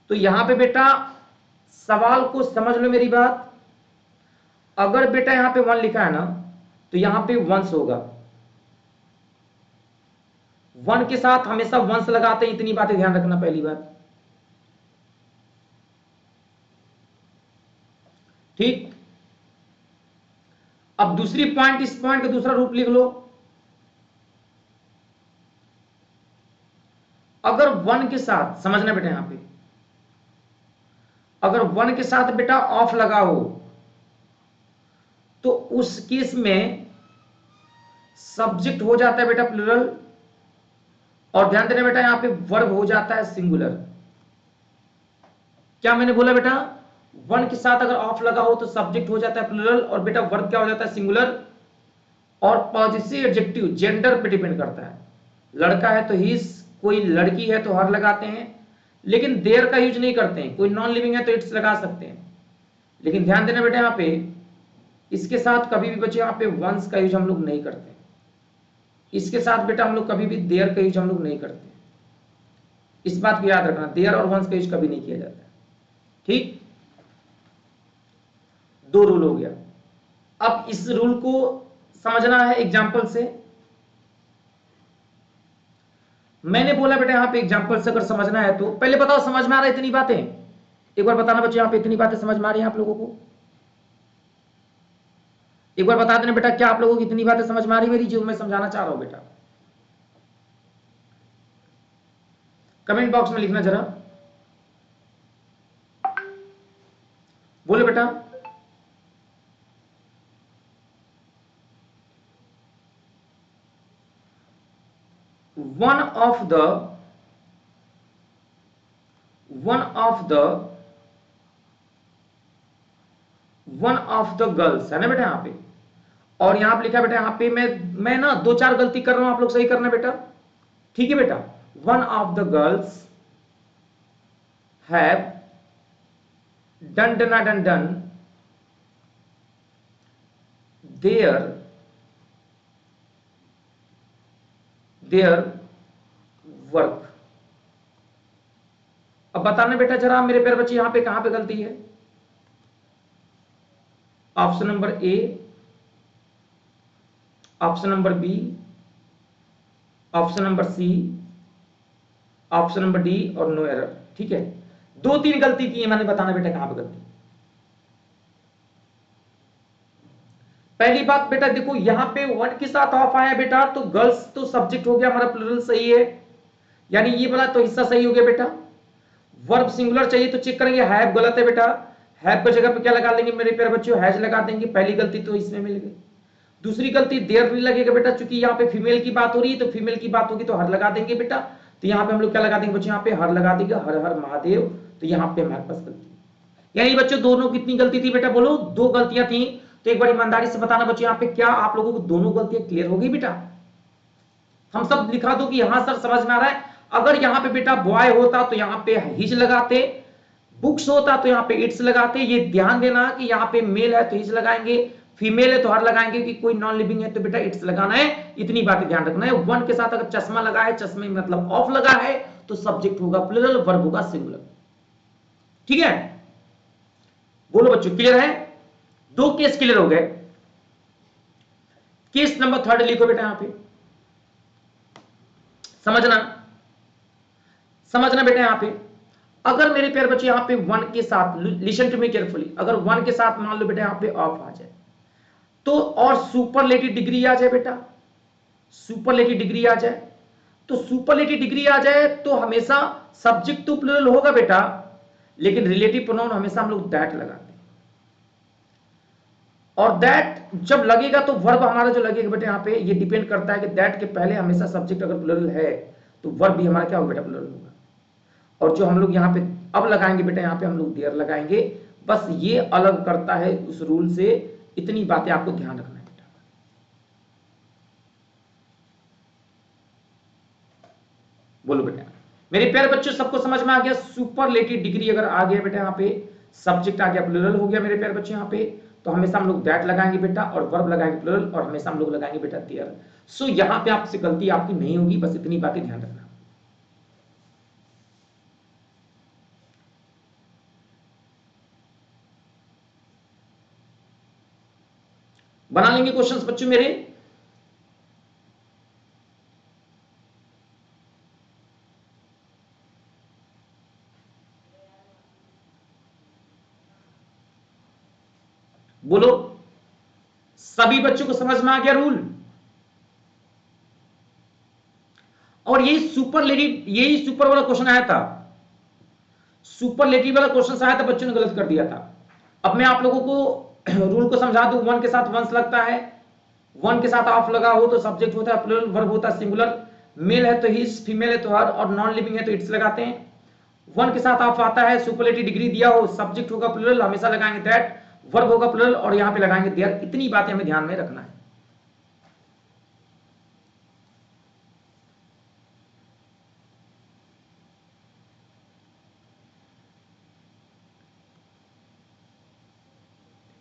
तो यहां पे बेटा सवाल को समझ लो मेरी बात, अगर बेटा यहां पे वन लिखा है ना तो यहां पे वंस होगा। वन के साथ हमेशा वंस लगाते हैं, इतनी बातें ध्यान रखना पहली बात, ठीक। अब दूसरी पॉइंट, इस पॉइंट का दूसरा रूप लिख लो। अगर वन के साथ, समझना बेटा यहां पे, अगर वन के साथ बेटा ऑफ लगा हो तो उस केस में सब्जेक्ट हो जाता है बेटा प्लूरल, और ध्यान देना बेटा यहां पे वर्ब हो जाता है सिंगुलर। क्या मैंने बोला बेटा, वन के साथ अगर ऑफ लगा हो तो सब्जेक्ट हो जाता है प्लूरल, और बेटा वर्ब क्या हो जाता है सिंगुलर। और पॉजिटिव एडजेक्टिव जेंडर पे डिपेंड करता है, लड़का है तो हिज, कोई लड़की है तो हर लगाते हैं, लेकिन देयर का यूज नहीं करते हैं। कोई नॉन लिविंग है तो इट्स लगा सकते हैं। लेकिन ध्यान देना बेटा यहां पे इसके साथ कभी भी बच्चे यहां पे वंस का यूज हम लोग नहीं करते, इसके साथ बेटा हम लोग कभी भी देयर का यूज हम लोग नहीं करते। इस बात को याद रखना, देयर और वंस का यूज कभी नहीं किया जाता है। ठीक, दो रूल हो गया। अब इस रूल को समझना है एग्जाम्पल से। मैंने बोला बेटा यहां पे एग्जाम्पल से अगर समझना है तो पहले बताओ समझ में आ रहा है इतनी बातें? एक बार बताना बच्चे, यहां पे इतनी बातें समझ में आ रही हैं आप लोगों को? एक बार बता देना बेटा, क्या आप लोगों को इतनी बातें समझ में आ रही मेरी जो मैं समझाना चाह रहा हूं बेटा? कमेंट बॉक्स में लिखना जरा, बोलो बेटा। वन ऑफ द गर्ल्स है ना बेटा यहां पे, और यहां पे लिखा बेटा यहां पे मैं ना दो चार गलती कर रहा हूं, आप लोग सही करना बेटा। ठीक है बेटा, one of the girls have done their work। अब बताना बेटा जरा मेरे प्यारे बच्चे यहां पे कहां पे गलती है? Option number A, option number B, option number C, option number D और नो एरर। ठीक है, दो तीन गलती की है मैंने, बताना बेटा कहां पे गलती। पहली बात बेटा देखो, यहां पे वन के साथ ऑफ आया बेटा तो गर्ल्स तो सब्जेक्ट हो गया हमारा, प्लूरल सही है, यानी ये वाला तो हिस्सा सही हो गया बेटा। वर्ब सिंगुलर चाहिए तो चेक करेंगे, हैव गलत है बेटा, हैव की जगह पे क्या लगा लेंगे मेरे प्यारे बच्चों? हैज लगा देंगे। पहली गलती तो इसमें मिल गई। दूसरी गलती देयर नहीं लगेगा बेटा, क्योंकि यहाँ पे फीमेल की बात हो रही है तो फीमेल की बात होगी तो हर लगा देंगे बेटा। तो यहाँ पे हम लोग क्या लगा देंगे बच्चों? यहाँ पे हर लगा देंगे, हर हर महादेव। तो यहाँ पे हमारे पास गलती, यानी बच्चों दोनों कितनी गलती थी बेटा? बोलो, दो गलतियां थी। तो एक बार ईमानदारी से बताना बच्चों यहाँ पे क्या आप लोगों को दोनों गलतियां क्लियर हो गई बेटा? हम सब लिखा दो कि यहां सर समझ में आ रहा है। अगर यहाँ पे बेटा बॉय होता तो यहाँ पे हिज लगाते, बुक्स होता तो यहाँ पे इट्स लगाते। ये ध्यान देना कि यहाँ पे मेल है तो हिज लगाएंगे, फीमेल है तो हर लगाएंगे, कि कोई नॉन लिविंग है तो बेटा इट्स लगाना है। इतनी बातें ध्यान रखना है। वन के साथ अगर चश्मा लगा है, चश्मे मतलब ऑफ लगा है, तो सब्जेक्ट होगा प्लूरल, वर्ब होगा सिंगुलर। ठीक है, बोलो बच्चों क्लियर है? दो केस क्लियर हो गए। केस नंबर थर्ड लिखो बेटा यहां पे, समझना समझना बेटा यहां पे। अगर मेरे प्यारे बच्चे यहां पे वन के साथ, लिसन टू मी केयरफुली, अगर वन के साथ मान लो बेटा यहां पे ऑफ आ जाए तो, और सुपरलेटिव डिग्री आ जाए बेटा, सुपरलेटिव डिग्री आ जाए, तो सुपरलेटिव डिग्री आ जाए तो हमेशा सब्जेक्ट तो प्लूरल होगा बेटा, लेकिन रिलेटिव प्रोनाउन हमेशा हम लोग दैट लगाते हैं। और दैट जब लगेगा तो वर्ब हमारा जो लगेगा बेटा यहां पे, ये डिपेंड करता है कि दैट के पहले हमेशा सब्जेक्ट अगर प्लूरल है तो वर्ब भी हमारा क्या होगा बेटा? प्लूरल होगा। और जो हम लोग यहाँ पे अब लगाएंगे बेटा, यहाँ पे हम लोग देयर लगाएंगे। बस ये अलग करता है उस रूल से, इतनी बातें आपको ध्यान रखना है बेटा। बोलो बेटा मेरे प्यारे बच्चों, सबको समझ में आ गया? सुपरलेटिव डिग्री अगर आ गया बेटा, यहाँ पे सब्जेक्ट आ गया प्लूरल हो गया मेरे प्यारे बच्चों यहाँ पे, तो हमेशा हम लोग दैट लगाएंगे बेटा, और वर्ब लगाएंगे प्लूरल, और हमेशा हम लोग लगाएंगे बेटा देयर। सो यहाँ पे आपसे गलती आपकी नहीं होगी, बस इतनी बातें ध्यान रखना। बना लेंगे क्वेश्चंस बच्चों मेरे? बोलो, सभी बच्चों को समझ में आ गया रूल? और यही सुपरलेटिव, यही सुपर वाला क्वेश्चन आया था। सुपरलेटिव वाला क्वेश्चन आया था, बच्चों ने गलत कर दिया था। अब मैं आप लोगों को रूल को समझा दूं। वन के साथ वंस लगता है, वन के साथ ऑफ लगा हो तो सब्जेक्ट होता है प्लूरल, वर्ब होता है सिंगुलर, मेल है तो हिज, फीमेल है तो हर, और नॉन लिविंग है तो इट्स लगाते हैं। वन के साथ ऑफ आता है, सुपरलेटिव डिग्री दिया हो, सब्जेक्ट होगा प्लूरल, हमेशा लगाएंगे दैट, वर्ब होगा प्लूरल और यहां पे लगाएंगे देयर। इतनी बातें हमें ध्यान में रखना है।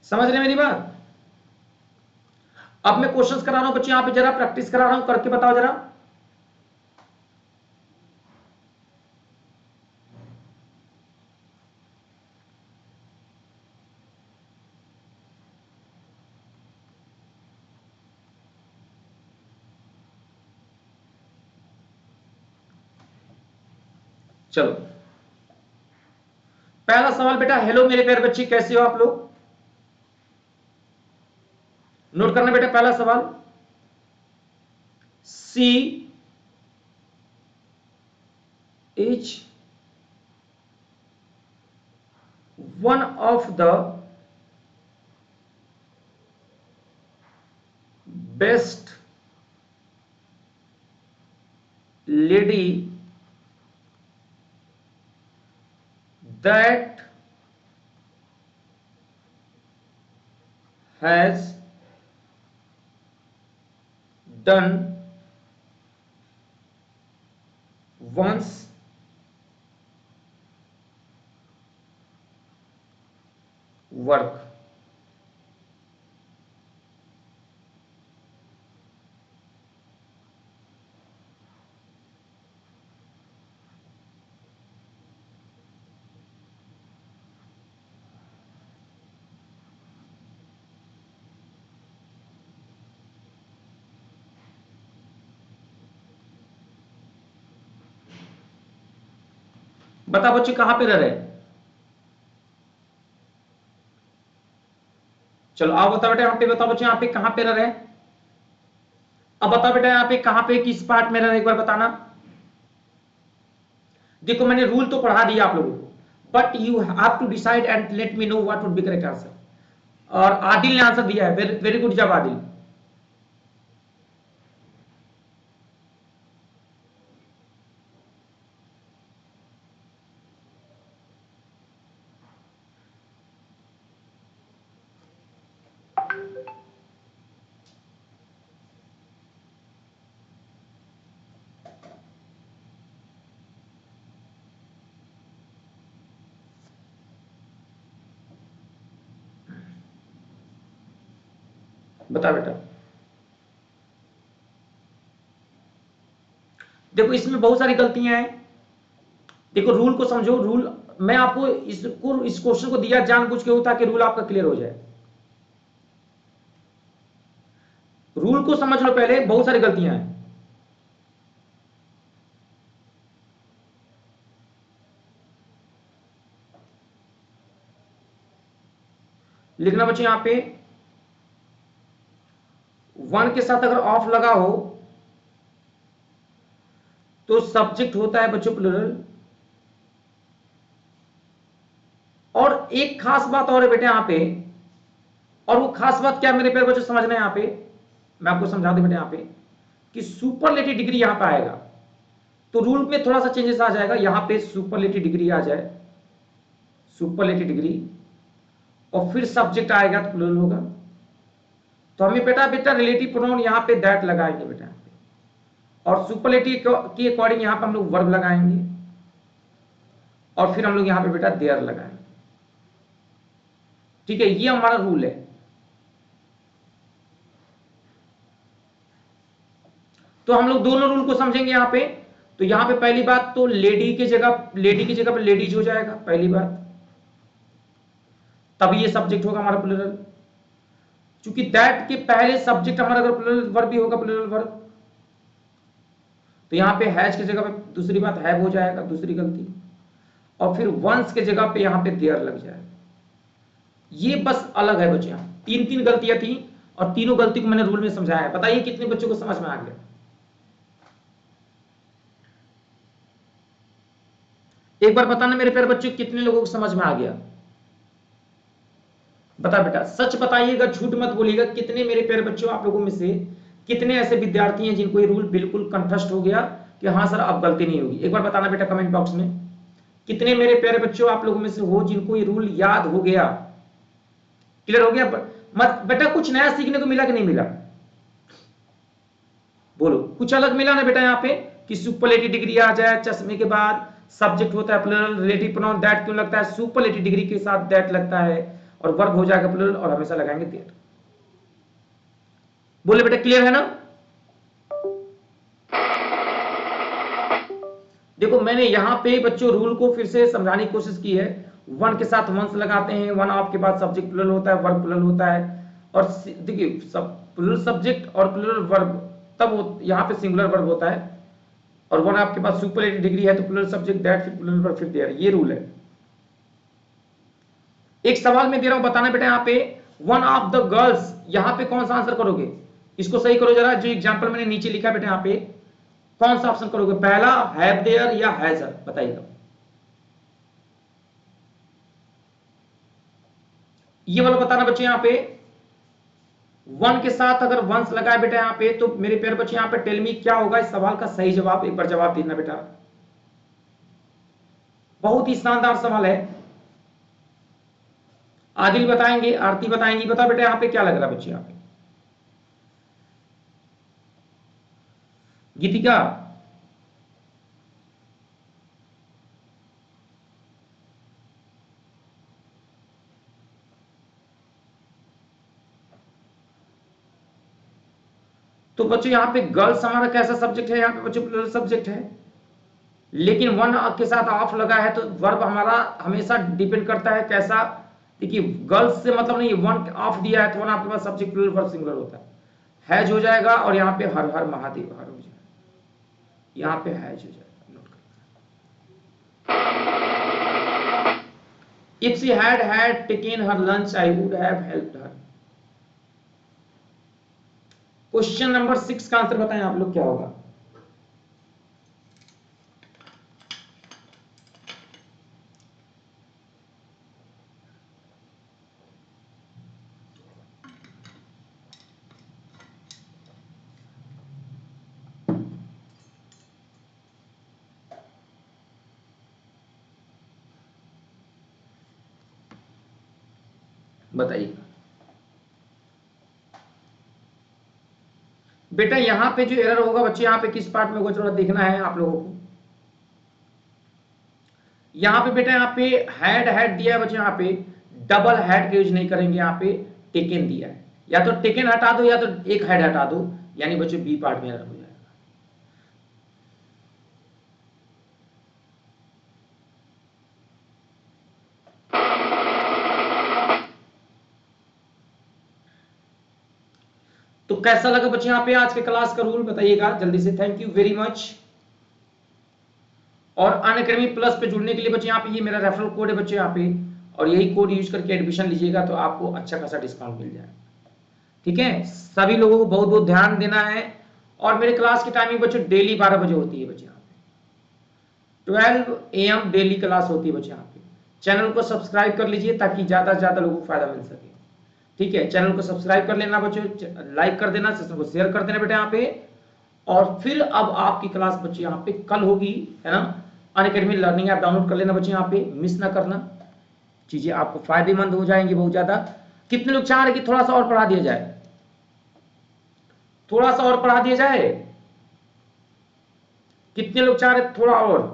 समझ रहे मेरी बात? अब मैं क्वेश्चंस करा रहा हूं बच्चे, यहां पे जरा प्रैक्टिस करा रहा हूं, करके बताओ जरा। चलो, पहला सवाल बेटा, हेलो मेरे प्यारे बच्चे, कैसे हो आप लोग? नोट करना बेटा, पहला सवाल, she is one of the best lady that has done once work। बता बच्चे कहां पे रह रहे? चलो आओ बताओ बेटा, यहां पे बताओ बच्चे, यहां पे कहां पे रह रहे? अब बताओ बेटा, यहां पे कहां पे, किस पार्ट में रह रहे, एक बार बताना। देखो मैंने रूल तो पढ़ा दिया आप लोगों को, but you have to decide and let me know what would be correct answer. और आदिल ने आंसर दिया है, वेरी गुड जॉब आदिल। बता बेटा, देखो इसमें बहुत सारी गलतियां हैं। देखो रूल को समझो, रूल मैं आपको इस क्वेश्चन को दिया जानबूझ के हो ताकि रूल आपका क्लियर हो जाए। रूल को समझ लो पहले, बहुत सारी गलतियां हैं। लिखना बच्चे, यहां पे वन के साथ अगर ऑफ लगा हो तो सब्जेक्ट होता है बच्चों प्लूरल। और एक खास बात और है बेटे यहां पे, और वो खास बात क्या मेरे प्यारे बच्चों समझना है, यहां पे मैं आपको समझा दूं बेटे, यहां पे कि सुपरलेटिव डिग्री यहां पे आएगा तो रूल में थोड़ा सा चेंजेस आ जाएगा। यहां पे सुपरलेटिव डिग्री आ जाए, सुपरलेटिव डिग्री, और फिर सब्जेक्ट आएगा तो प्लूरल होगा। तो हमें बेटा बेटा रिलेटिव प्रोनाउन यहां पे दैट लगाएंगे बेटा, और सुपरलेटिव के अकॉर्डिंग यहां पे हम लोग वर्ब लगाएंगे, और फिर हम लोग यहां पे बेटा देयर लगाएंगे। ठीक है, ये हमारा रूल है। तो हम लोग दोनों रूल को समझेंगे यहां पे। तो यहां पे पहली बात तो लेडी की जगह पे लेडीज हो जाएगा, पहली बात, तभी ये सब्जेक्ट होगा हमारा प्लूरल। क्योंकि दैट के पहले सब्जेक्ट हमारा अगर प्लूरल वर्ब भी होगा, प्लूरल वर्ब, तो यहां पे हैज की जगह पे दूसरी बात हैव हो जाएगा, दूसरी गलती, और फिर वंस के जगह पे यहां पे देयर लग जाएगा। ये बस अलग है बच्चे, यहां तीन तीन गलतियां थी और तीनों गलती को मैंने रूल में समझाया है। बताइए कितने बच्चों को समझ में आ गया? एक बार बताना मेरे प्यारे बच्चों, कितने लोगों को समझ में आ गया? बता बेटा, सच बताइएगा, झूठ मत बोलिएगा। कितने मेरे प्यारे बच्चों आप लोगों में से कितने ऐसे विद्यार्थी हैं जिनको ये रूल बिल्कुल कंठस्थ हो गया कि हाँ सर अब गलती नहीं होगी? एक बार बताना बेटा कमेंट बॉक्स में। कितने मेरे प्यारे बच्चों आप लोगों में से हो जिनको ये रूल याद हो गया, क्लियर हो गया? मत बेटा, कुछ नया सीखने को मिला कि नहीं मिला? बोलो, कुछ अलग मिला ना बेटा यहाँ पे कि सुपरलेटिव डिग्री आ जाए, चश्मे के बाद सब्जेक्ट होता है प्लूरल, रिलेटिव प्रोनाउन दैट क्यों लगता है? सुपरलेटिव डिग्री के साथ दैट लगता है, और वर्ब हो जाएगा प्लूरल और हमेशा लगाएंगे दैट। बोले बेटा, क्लियर है ना? देखो मैंने यहां पे बच्चों रूल को फिर से समझाने की कोशिश की है। वन के साथ वंस लगाते हैं, वन ऑफ के बाद सब्जेक्ट प्लूरल होता है, वर्ब प्लूरल होता है। और देखिए सब प्लूरल सब्जेक्ट और प्लूरल वर्ब तब यहां पे सिंगुलर वर्ब होता है। और वन आपके पास सुपरलेटिव डिग्री है तो प्लूरल सब्जेक्ट दैट, फिर प्लूरल वर्ब, फिर देयर, ये रूल है। एक सवाल में दे रहा हूं, बताना बेटा यहाँ पे वन ऑफ द गर्ल्स, यहां पे कौन सा आंसर करोगे? इसको सही करो जरा, जो एग्जांपल मैंने नीचे लिखा बेटा यहाँ पे कौन सा ऑप्शन करोगे? पहला हैव देयर या हैजर, बताइएगा। ये वाला बताना बच्चे, यहाँ पे वन के साथ अगर वंस लगाए बेटा यहाँ पे तो मेरे प्यारे बच्चे यहाँ पे टेल मी क्या होगा? इस सवाल का सही जवाब एक बार जवाब देना बेटा। बहुत ही शानदार सवाल है। आदिल बताएंगे, आरती बताएंगी। बता बेटा यहाँ पे क्या लग रहा है बच्चे? यहाँ पे गीतिका, तो बच्चों यहाँ पे गर्ल्स हमारा कैसा सब्जेक्ट है? यहाँ पे बच्चों प्लूरल सब्जेक्ट है, लेकिन वन के साथ ऑफ लगा है तो वर्ब हमारा हमेशा डिपेंड करता है कैसा। देखिए गर्ल्स से मतलब नहीं, वन ऑफ दिया है तो वन आपके पास सब्जेक्ट प्लूरल वर्ब सिंगुलर होता है, हैज हो जाएगा। और यहाँ पे हर हर महादेव हर हो जाएगा, यहाँ पे हैज हो जाएगा, नोट कर। If she had taken her lunch I would have helped her। Question number 6 का आंसर बताएं आप लोग क्या होगा? बताइए बेटा, यहां पे जो एरर होगा बच्चे, यहां पे किस पार्ट में होगा थोड़ा देखना है आप लोगों को। यहां पे बेटा यहाँ पे हैड दिया है बच्चे, यहाँ पे डबल हैड का यूज नहीं करेंगे, यहाँ पे टेकन दिया है। या तो टेकन हटा दो या तो एक हैड हटा दो, यानी बच्चे बी पार्ट में एरर हो जाएगा। तो कैसा लगा बच्चे यहाँ पे आज के क्लास का रूल? बताइएगा जल्दी से। Thank you very much. और अनअकैडमी प्लस पे जुड़ने के लिए बच्चे यहाँ पे ये मेरा रेफरल कोड है बच्चे यहाँ पे, और यही कोड यूज करके एडमिशन लीजिएगा तो आपको अच्छा खासा डिस्काउंट मिल जाएगा। ठीक है, सभी लोगों को बहुत बहुत ध्यान देना है। और मेरे क्लास की टाइमिंग बच्चों डेली 12 बजे होती है बच्चे, यहाँ पे 12 AM डेली क्लास होती है बच्चे यहाँ पे। चैनल को सब्सक्राइब कर लीजिए ताकि ज्यादा से ज्यादा लोगों को फायदा मिल सके। ठीक है, चैनल को सब्सक्राइब कर लेना बच्चों, लाइक कर देना, सेशन को शेयर कर देना बेटा यहाँ पे। और फिर अब आपकी क्लास बच्चे यहाँ पे कल होगी, है ना? अनअकैडमी लर्निंग ऐप डाउनलोड कर लेना बच्चे, यहाँ पे मिस ना करना, चीजें आपको फायदेमंद हो जाएंगी बहुत ज्यादा। कितने लोग चाह रहे कि थोड़ा सा और पढ़ा दिया जाए? थोड़ा सा और पढ़ा दिया जाए? कितने लोग चाह रहे थोड़ा और?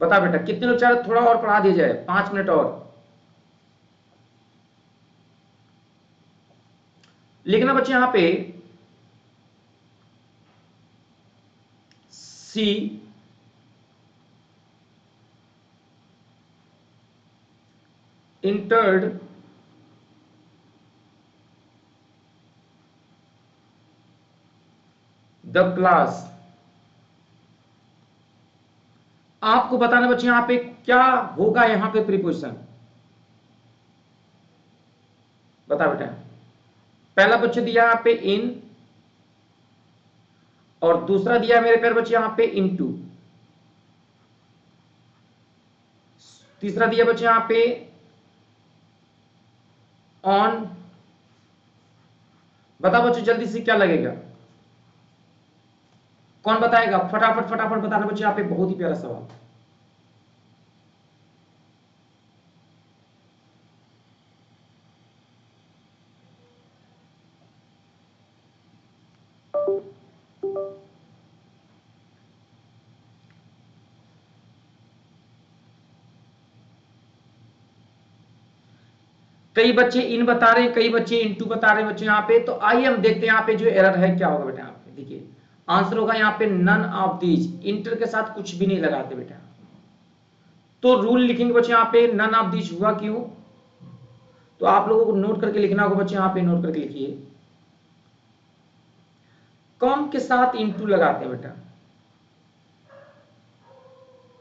बता बेटा, कितने लोग चाह रहे थोड़ा और पढ़ा दिया जाए? 5 मिनट और। लेकिन ना बच्चे यहाँ पे सी entered the class, आपको बताना बच्चे यहां पे क्या होगा? यहां पे प्रीपोजिशन बता बेटा। पहला बच्चे दिया यहां पे इन, और दूसरा दिया है मेरे प्यारे बच्चे यहां पे इनटू, तीसरा दिया बच्चे यहां पे ऑन। बताओ बच्चों जल्दी से क्या लगेगा, कौन बताएगा, फटाफट फटाफट बताना बच्चे, यहां पे बहुत ही प्यारा सवाल। कई बच्चे इन बता रहे हैं, कई बच्चे इनटू बता रहे हैं बच्चे यहाँ पे। तो आइए हम देखते हैं यहाँ पे जो एरर है क्या होगा बेटा। यहाँ पे देखिए आंसर होगा यहाँ पे नन ऑफ दीज, इंटर के साथ कुछ भी नहीं लगाते बेटा। तो रूल लिखेंगे बच्चे यहाँ पे नन ऑफ दीज हुआ क्यों, तो आप लोगों को नोट करके लिखना होगा बच्चे, यहाँ पे नोट करके लिखिए। कम के साथ इंटू लगाते हैं बेटा,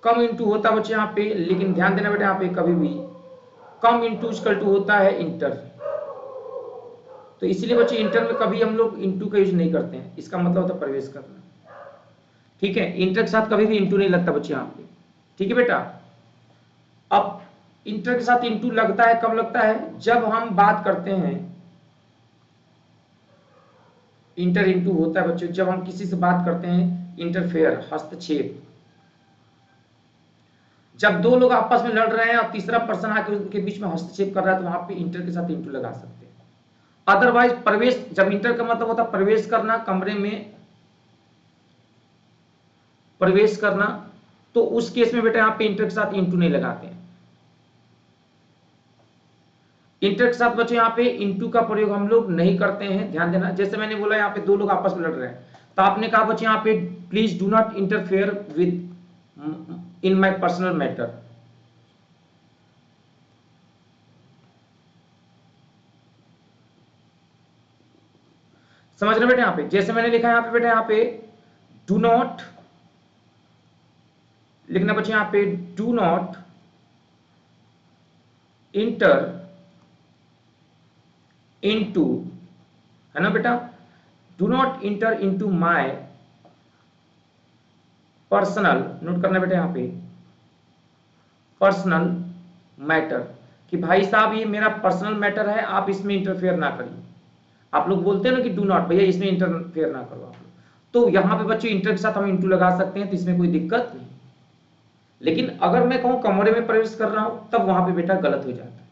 कम इंटू होता बच्चे यहाँ पे, लेकिन ध्यान देना बेटा यहाँ पे कभी भी कम इंटू इक्वल टू होता है इंटर। तो इसलिए बच्चे इंटर में कभी हम लोग इंटू का यूज नहीं करते हैं, इसका मतलब होता है प्रवेश करना। ठीक है, इंटर के साथ कभी भी इंटू नहीं लगता बच्चे यहाँ पे। ठीक है बेटा, अब इंटर के साथ इंटू लगता है कब लगता है, जब हम बात करते हैं, इंटर इंटू होता है बच्चों जब हम किसी से बात करते हैं, इंटरफेयर हस्तक्षेप, जब दो लोग आपस में लड़ रहे हैं और तीसरा पर्सन आके उनके बीच में हस्तक्षेप कर रहा है, तो वहां पे इंटर के साथ इंटू लगा सकते हैं। अदरवाइज प्रवेश, जब इंटर का मतलब होता है प्रवेश करना, कमरे में प्रवेश करना, तो उस केस में बेटा यहाँ पे इंटर के साथ इंटू नहीं लगाते हैं। इंटर के साथ बच्चों यहाँ पे इंटू का प्रयोग हम लोग नहीं करते हैं, ध्यान देना। जैसे मैंने बोला यहाँ पे दो लोग आपस में लड़ रहे हैं, तो आपने कहा बच्चे यहाँ पे please do not interfere with in my personal matter. समझ रहे बेटा, यहाँ पे जैसे मैंने लिखा है यहाँ पे बेटा, यहाँ पे डू नॉट लिखना बच्चे, यहाँ पे डू नॉट इंटर इनटू, है ना बेटा, do not inter into my personal, note करना बेटा यहाँ पे पर्सनल मैटर, कि भाई साहब ये मेरा पर्सनल मैटर है, आप इसमें इंटरफेयर ना करिए। आप लोग बोलते हैं ना कि डू नॉट, भैया इसमें इंटरफेयर ना करो आप लोग। तो यहां पे बच्चे इंटर के साथ हम इंटू लगा सकते हैं, तो इसमें कोई दिक्कत नहीं। लेकिन अगर मैं कहूं कमरे में प्रवेश कर रहा हूं, तब वहां पे बेटा गलत हो जाता है।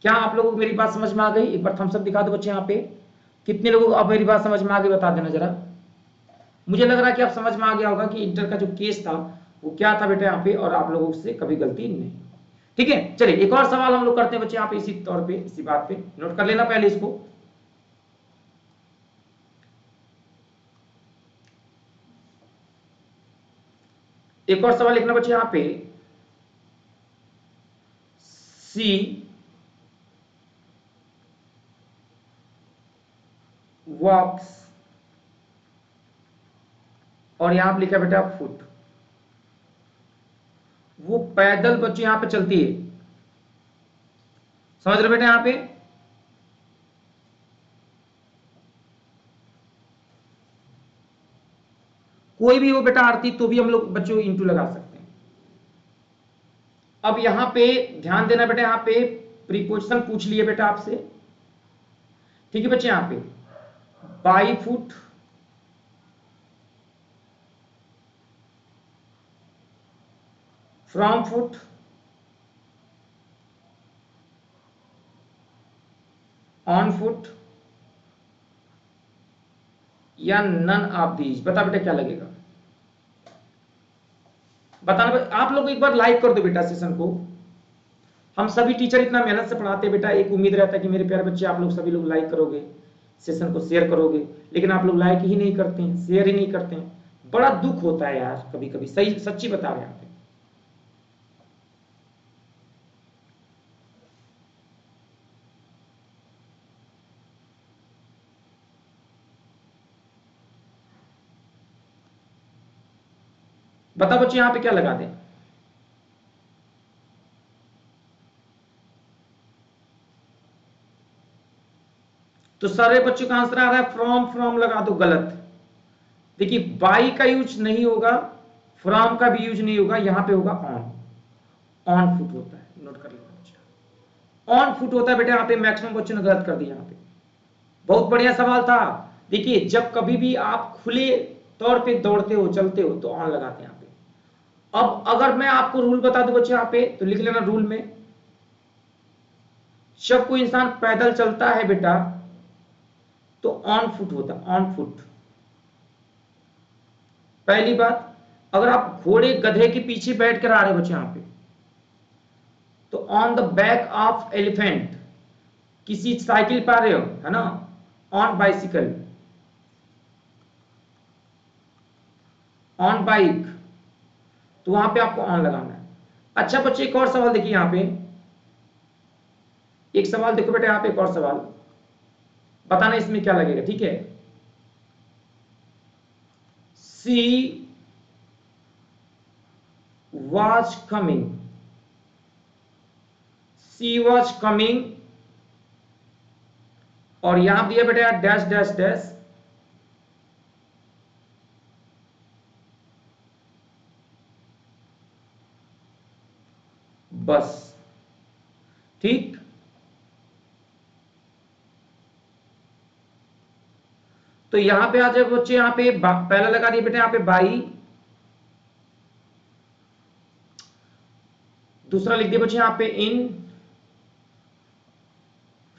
क्या आप लोगों को मेरी बात समझ में आ गई? एक बार थम्स अप दिखा दो बच्चे यहाँ पे, कितने लोगों को अब मेरी बात समझ में आ गई बता देना जरा। मुझे लग रहा है कि आप समझ में आ गया होगा कि इंटर का जो केस था वो क्या था बेटा यहाँ पे, और आप लोगों से कभी गलती नहीं। ठीक है, चलिए एक और सवाल हम लोग करते हैं बच्चे यहाँ पे, इसी तौर पे, इसी बात पे नोट कर लेना पहले इसको। एक और सवाल लिखना बच्चे यहाँ पे, सी वॉक्स, और यहां पे लिखा बेटा फुट, वो पैदल बच्चे यहां पे चलती है। समझ रहे बेटा यहां पे, कोई भी हो बेटा आरती, तो भी हम लोग बच्चों इंटू लगा सकते हैं। अब यहां पे ध्यान देना बेटा, यहां पे प्रीपोजिशन पूछ लिए बेटा आपसे। ठीक है बच्चे, यहां पे by foot, from foot, on foot, या नन ऑफ दीज। बता बेटा क्या लगेगा, बताना। आप लोग एक बार लाइक कर दो बेटा सेशन को। हम सभी टीचर इतना मेहनत से पढ़ाते हैं बेटा, एक उम्मीद रहता है कि मेरे प्यारे बच्चे आप लोग सभी लोग लाइक करोगे, सेशन को शेयर करोगे, लेकिन आप लोग लाइक ही नहीं करते हैं, शेयर ही नहीं करते हैं। बड़ा दुख होता है यार कभी कभी, सही सच्ची बता रहे हैं आप। बता बच्चे यहां पे क्या लगा दें, तो सारे बच्चों का आंसर आ रहा है फ्रॉम, फ्रॉम लगा दो, गलत। देखिए बाई का यूज नहीं होगा, फ्रॉम का भी यूज नहीं होगा, यहां पे होगा ऑन। ऑन फुट होता है, नोट कर लेना बच्चा, ऑन फुट होता है बेटा। यहाँ पे मैक्सिमम बच्चों ने गलत कर दिया। यहाँ पे बहुत बढ़िया सवाल था। देखिए जब कभी भी आप खुले तौर पे दौड़ते हो, चलते हो, तो ऑन लगाते हैं यहाँ पे। अब अगर मैं आपको रूल बता दूं बच्चे यहाँ पे, तो लिख लेना रूल में, जब कोई इंसान पैदल चलता है बेटा तो ऑन फुट होता है, ऑन फुट। पहली बात, अगर आप घोड़े गधे के पीछे बैठ कर आ रहे हो बच्चे यहां पे, तो on the back of elephant. किसी साइकिल पर आ रहे हो, है ना, ऑन बाइसिकल, ऑन बाइक, तो वहां पे आपको ऑन लगाना है। अच्छा बच्चे एक और सवाल देखिए यहां पे, एक सवाल देखो बेटा, यहां पे एक और सवाल बताना इसमें क्या लगेगा, ठीक है। सी was coming, she was coming, और यहां दिया बेटा डैश डैश डैश, बस, ठीक। तो यहां पे आ जाए बच्चे, यहां पे पहला लगा दिया बेटा यहां पे बाई, दूसरा लिख दिया बच्चे यहां पे इन,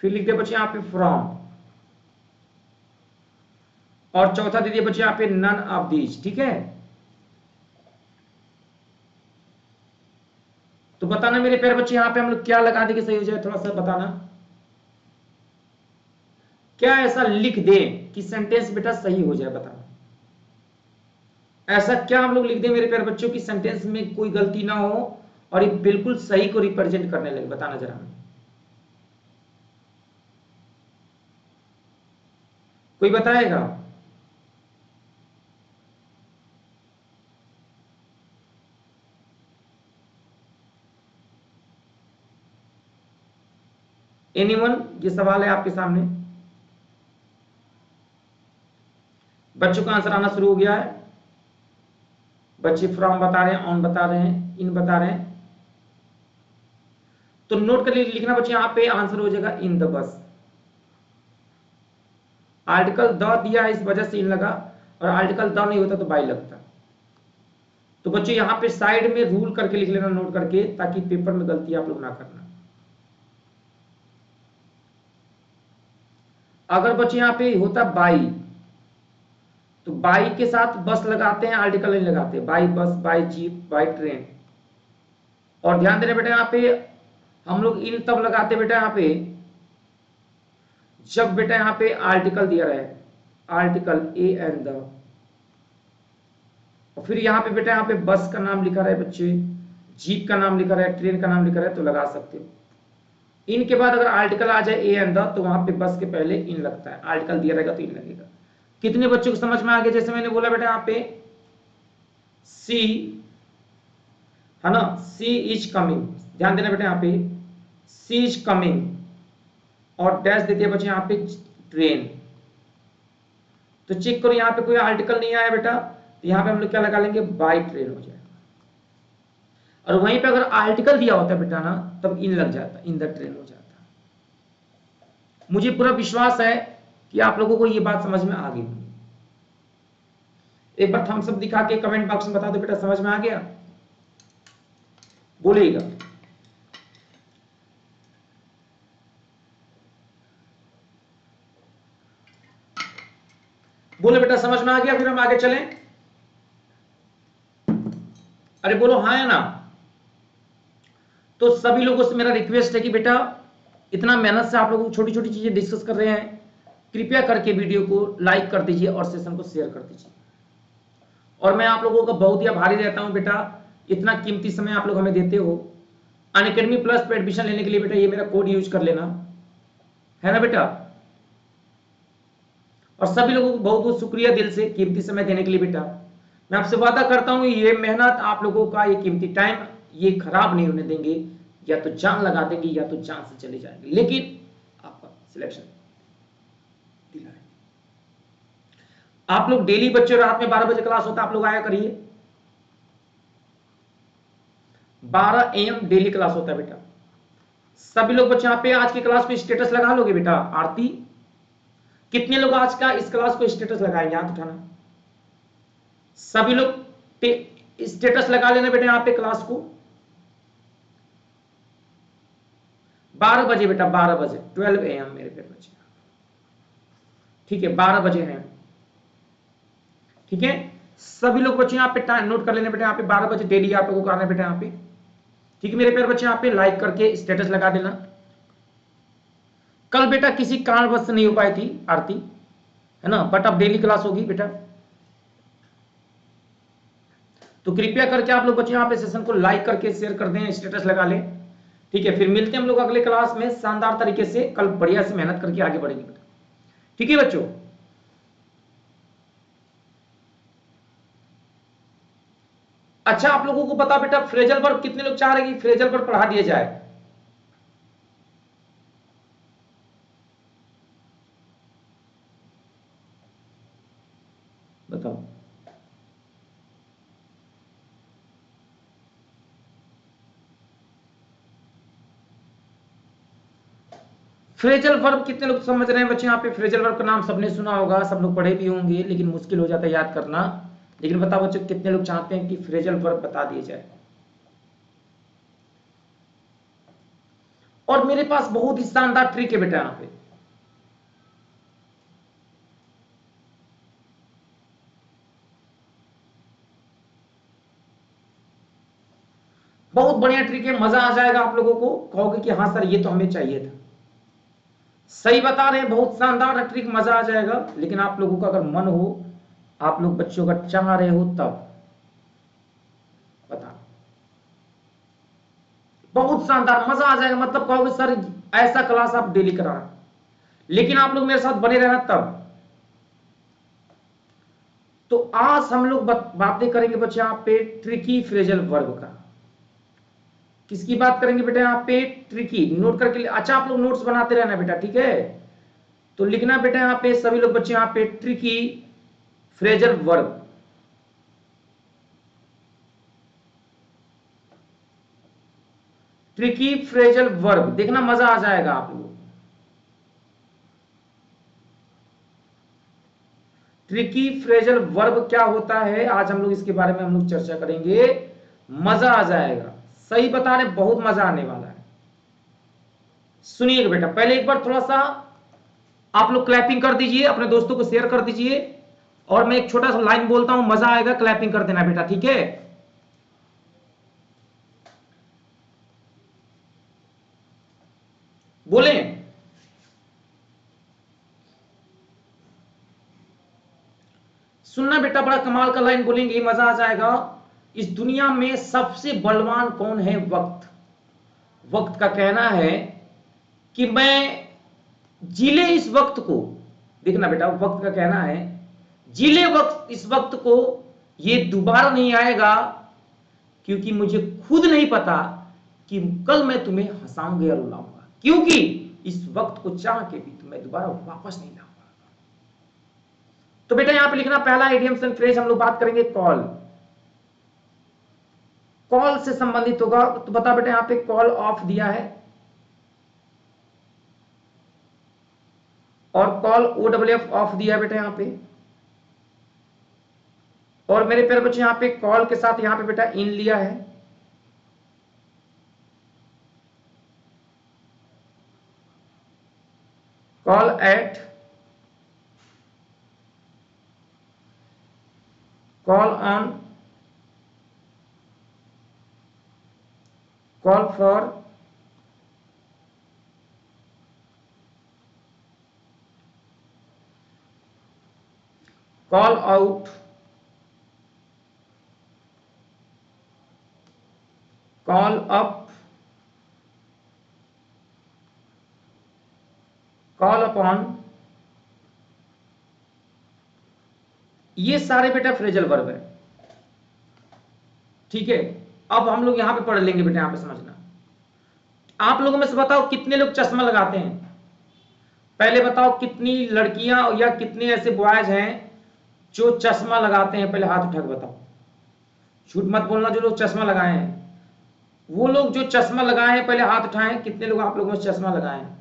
फिर लिख दिया बच्चे यहां पे फ्रॉम, और चौथा दे दिया बच्चे यहां पे नन ऑफ दीज, ठीक है। तो बताना मेरे प्यारे बच्चे यहां पे हम लोग क्या लगा देंगे सही हो जाए, थोड़ा सा बताना। क्या ऐसा लिख दें कि सेंटेंस बेटा सही हो जाए, बताना। ऐसा क्या हम लोग लिख दें मेरे प्यारे बच्चों की सेंटेंस में कोई गलती ना हो और ये बिल्कुल सही को रिप्रेजेंट करने लगे, बताना जरा। कोई बताएगा? एनीवन? ये सवाल है आपके सामने, बच्चों का आंसर आना शुरू हो गया है। बच्चे फ्रॉम बता रहे हैं, ऑन बता रहे हैं, इन बता रहे हैं। तो नोट कर लिखना बच्चे, यहां पे आंसर हो जाएगा in the bus. Article the दिया है इस वजह से इन लगा, और आर्टिकल द नहीं होता तो बाई लगता। तो बच्चे यहां पे साइड में रूल करके लिख लेना, नोट करके, ताकि पेपर में गलती आप लोग ना करना। अगर बच्चे यहां पे होता बाई, तो बाई के साथ बस लगाते हैं, आर्टिकल नहीं लगाते। By bus, by jeep, by train. और ध्यान देना बेटा, यहां पे हम लोग इन तब लगाते बेटा यहां पे जब बेटा यहां पे आर्टिकल दिया रहे, आर्टिकल ए एंड द, और फिर यहां पे बेटा यहां पे बस का नाम लिखा रहे बच्चे, जीप का नाम लिखा रहे, ट्रेन का नाम लिखा रहे, तो लगा सकते हो। इनके बाद अगर आर्टिकल आ जाए ए एंड द, तो वहां पे बस के पहले इन लगता है, आर्टिकल दिया रहेगा तो इन लगेगा। कितने बच्चों को समझ में आ गया? जैसे मैंने बोला बेटा यहां पे सी, है ना, सी इज कमिंग, ध्यान देना बेटा यहां पे सी इज कमिंग, और डैश दे दिया बच्चे यहां पे ट्रेन। तो चेक करो यहां पे कोई आर्टिकल नहीं आया बेटा, तो यहां पे हम लोग क्या लगा लेंगे, बाई ट्रेन हो जाएगा। और वहीं पे अगर आर्टिकल दिया होता बेटा ना, तब इन लग जाता, इन द ट्रेन हो जाता। मुझे पूरा विश्वास है कि आप लोगों को ये बात समझ में आ गई। एक बार थम्स अप दिखा के कमेंट बॉक्स में बता दो बेटा समझ में आ गया, बोलेगा। बोले बेटा समझ में आ गया, फिर हम आगे चलें। अरे बोलो हाँ या ना। तो सभी लोगों से मेरा रिक्वेस्ट है कि बेटा इतना मेहनत से आप लोगों को छोटी छोटी चीजें डिस्कस कर रहे हैं, कृपया करके वीडियो को लाइक कर दीजिए और सेशन को शेयर कर दीजिए। और मैं आप लोगों का बहुत ही आभारी रहता हूं बेटा, इतना कीमती समय आप लोग हमें देते हो। अनअकैडमी प्लस पे एडमिशन लेने के लिए बेटा ये मेरा कोड यूज कर लेना, है ना बेटा। और सभी लोगों को बहुत बहुत शुक्रिया दिल से कीमती समय देने के लिए बेटा। मैं आपसे वादा करता हूं ये मेहनत आप लोगों का, ये कीमती टाइम, ये खराब नहीं होने देंगे। या तो जान लगा देंगे या तो जान से चले जाएंगे, लेकिन आपका सिलेक्शन दिलाएंगे। आप लोग डेली बच्चे रात में 12 बजे क्लास होता है, आप लोग आया करिए। 12 AM डेली क्लास होता है बेटा। सभी लोग बच्चे यहाँ पे आज की क्लास को स्टेटस लगा लोगे बेटा। आरती, कितने लोग आज का इस क्लास को स्टेटस लगाएंगे, हाथ उठाना। सभी लोग स्टेटस लगा लेना बेटा यहाँ पे क्लास को। 12 बजे बेटा, 12 बजे 12 AM मेरे प्यारे बच्चे, ठीक है 12 बजे हैं, ठीक है। सभी लोग बच्चे यहाँ पे टाइम नोट कर लेने बेटा, यहाँ पे 12 बजे डेली आप लोगों को आना है बेटा यहाँ पे, ठीक है मेरे प्यारे बच्चे। यहाँ पे लाइक करके स्टेटस लगा देना। कल बेटा किसी कारणवश से नहीं हो पाई थी आरती, है ना, बट अब डेली क्लास होगी बेटा। तो कृपया करके आप लोग बच्चे यहाँ पे सेशन को लाइक करके शेयर कर दें, स्टेटस लगा लें, ठीक है। फिर मिलते हैं हम लोग अगले क्लास में शानदार तरीके से, कल बढ़िया से मेहनत करके आगे बढ़ेंगे बेटा, ठीक है बच्चों। अच्छा, आप लोगों को पता बेटा फ्रेजल वर्ब कितने लोग चाह रहे हैं कि फ्रेजल वर्ब पढ़ा दिया जाए? बताओ। फ्रेजल वर्ब कितने लोग समझ रहे हैं बच्चे यहाँ पे? फ्रेजल वर्ब का नाम सबने सुना होगा, सब लोग पढ़े भी होंगे, लेकिन मुश्किल हो जाता है याद करना। लेकिन बताओ बच्चों कितने लोग चाहते हैं कि फ्रेजल वर्ब बता दिए जाए? और मेरे पास बहुत ही शानदार ट्रिक है बेटा यहाँ पे। बहुत बढ़िया ट्रिक है, मजा आ जाएगा आप लोगों को, कहोगे कि हाँ सर ये तो हमें चाहिए था। सही बता रहे हैं, बहुत शानदार ट्रिक, मजा आ जाएगा। लेकिन आप लोगों का अगर मन हो, आप लोग बच्चों का चाह रहे हो, तब बता, बहुत शानदार मजा आ जाएगा। मतलब कहोगे सर ऐसा क्लास आप डेली कराना, लेकिन आप लोग मेरे साथ बने रहना तब। तो आज हम लोग बातें करेंगे बच्चे यहाँ पे ट्रिकी फ्रेजल वर्ब का। किसकी बात करेंगे बेटा यहाँ पे? ट्रिकी। नोट करके, अच्छा आप लोग नोट्स बनाते रहना बेटा, ठीक है। तो लिखना बेटा यहाँ पे सभी लोग बच्चे यहाँ पे tricky phrasal verb. Tricky phrasal verb, देखना मजा आ जाएगा आप लोगों को। ट्रिकी फ्रेजल वर्ब क्या होता है, आज हम लोग इसके बारे में हम लोग चर्चा करेंगे, मजा आ जाएगा। सही बता रहे, बहुत मजा आने वाला है। सुनिएगा बेटा, पहले एक बार थोड़ा सा आप लोग क्लैपिंग कर दीजिए, अपने दोस्तों को शेयर कर दीजिए, और मैं एक छोटा सा लाइन बोलता हूं, मजा आएगा, क्लैपिंग कर देना बेटा, ठीक है। बोले, सुनना बेटा, बड़ा कमाल का लाइन बोलेंगे, मजा आ जाएगा। इस दुनिया में सबसे बलवान कौन है? वक्त। वक्त का कहना है कि मैं जिले इस वक्त को, देखना बेटा, वक्त का कहना है जिले वक्त इस वक्त को, ये दोबारा नहीं आएगा, क्योंकि मुझे खुद नहीं पता कि कल मैं तुम्हें हंसाऊंगा या रुलाऊंगा, क्योंकि इस वक्त को चाह के भी तुम्हें दोबारा वापस नहीं लाऊंगा। तो बेटा यहां पे लिखना, पहला इडियम्स एंड फ्रेज हम लोग बात करेंगे कॉल। कॉल से संबंधित होगा, तो बता बेटा यहां पे कॉल ऑफ दिया है, और कॉल OWF ऑफ दिया बेटा यहां पे। और मेरे प्यारे बच्चे यहां पे कॉल के साथ यहां पे बेटा इन लिया है। Call at, call on, call for, call out, call up, call upon, ये सारे बेटा फ्रेजल वर्ब है, ठीक है। अब हम लोग यहां पे पढ़ लेंगे बेटा, यहां पे समझना। आप लोगों में से बताओ कितने लोग चश्मा लगाते हैं? पहले बताओ कितनी लड़कियां या कितने ऐसे बॉयज हैं जो चश्मा लगाते हैं पहले हाथ उठा के बताओ, झूठ मत बोलना। जो लोग चश्मा लगाए हैं, वो लोग जो चश्मा लगाए हैं पहले हाथ उठाएं। कितने लोग आप लोगों ने चश्मा लगाए हैं?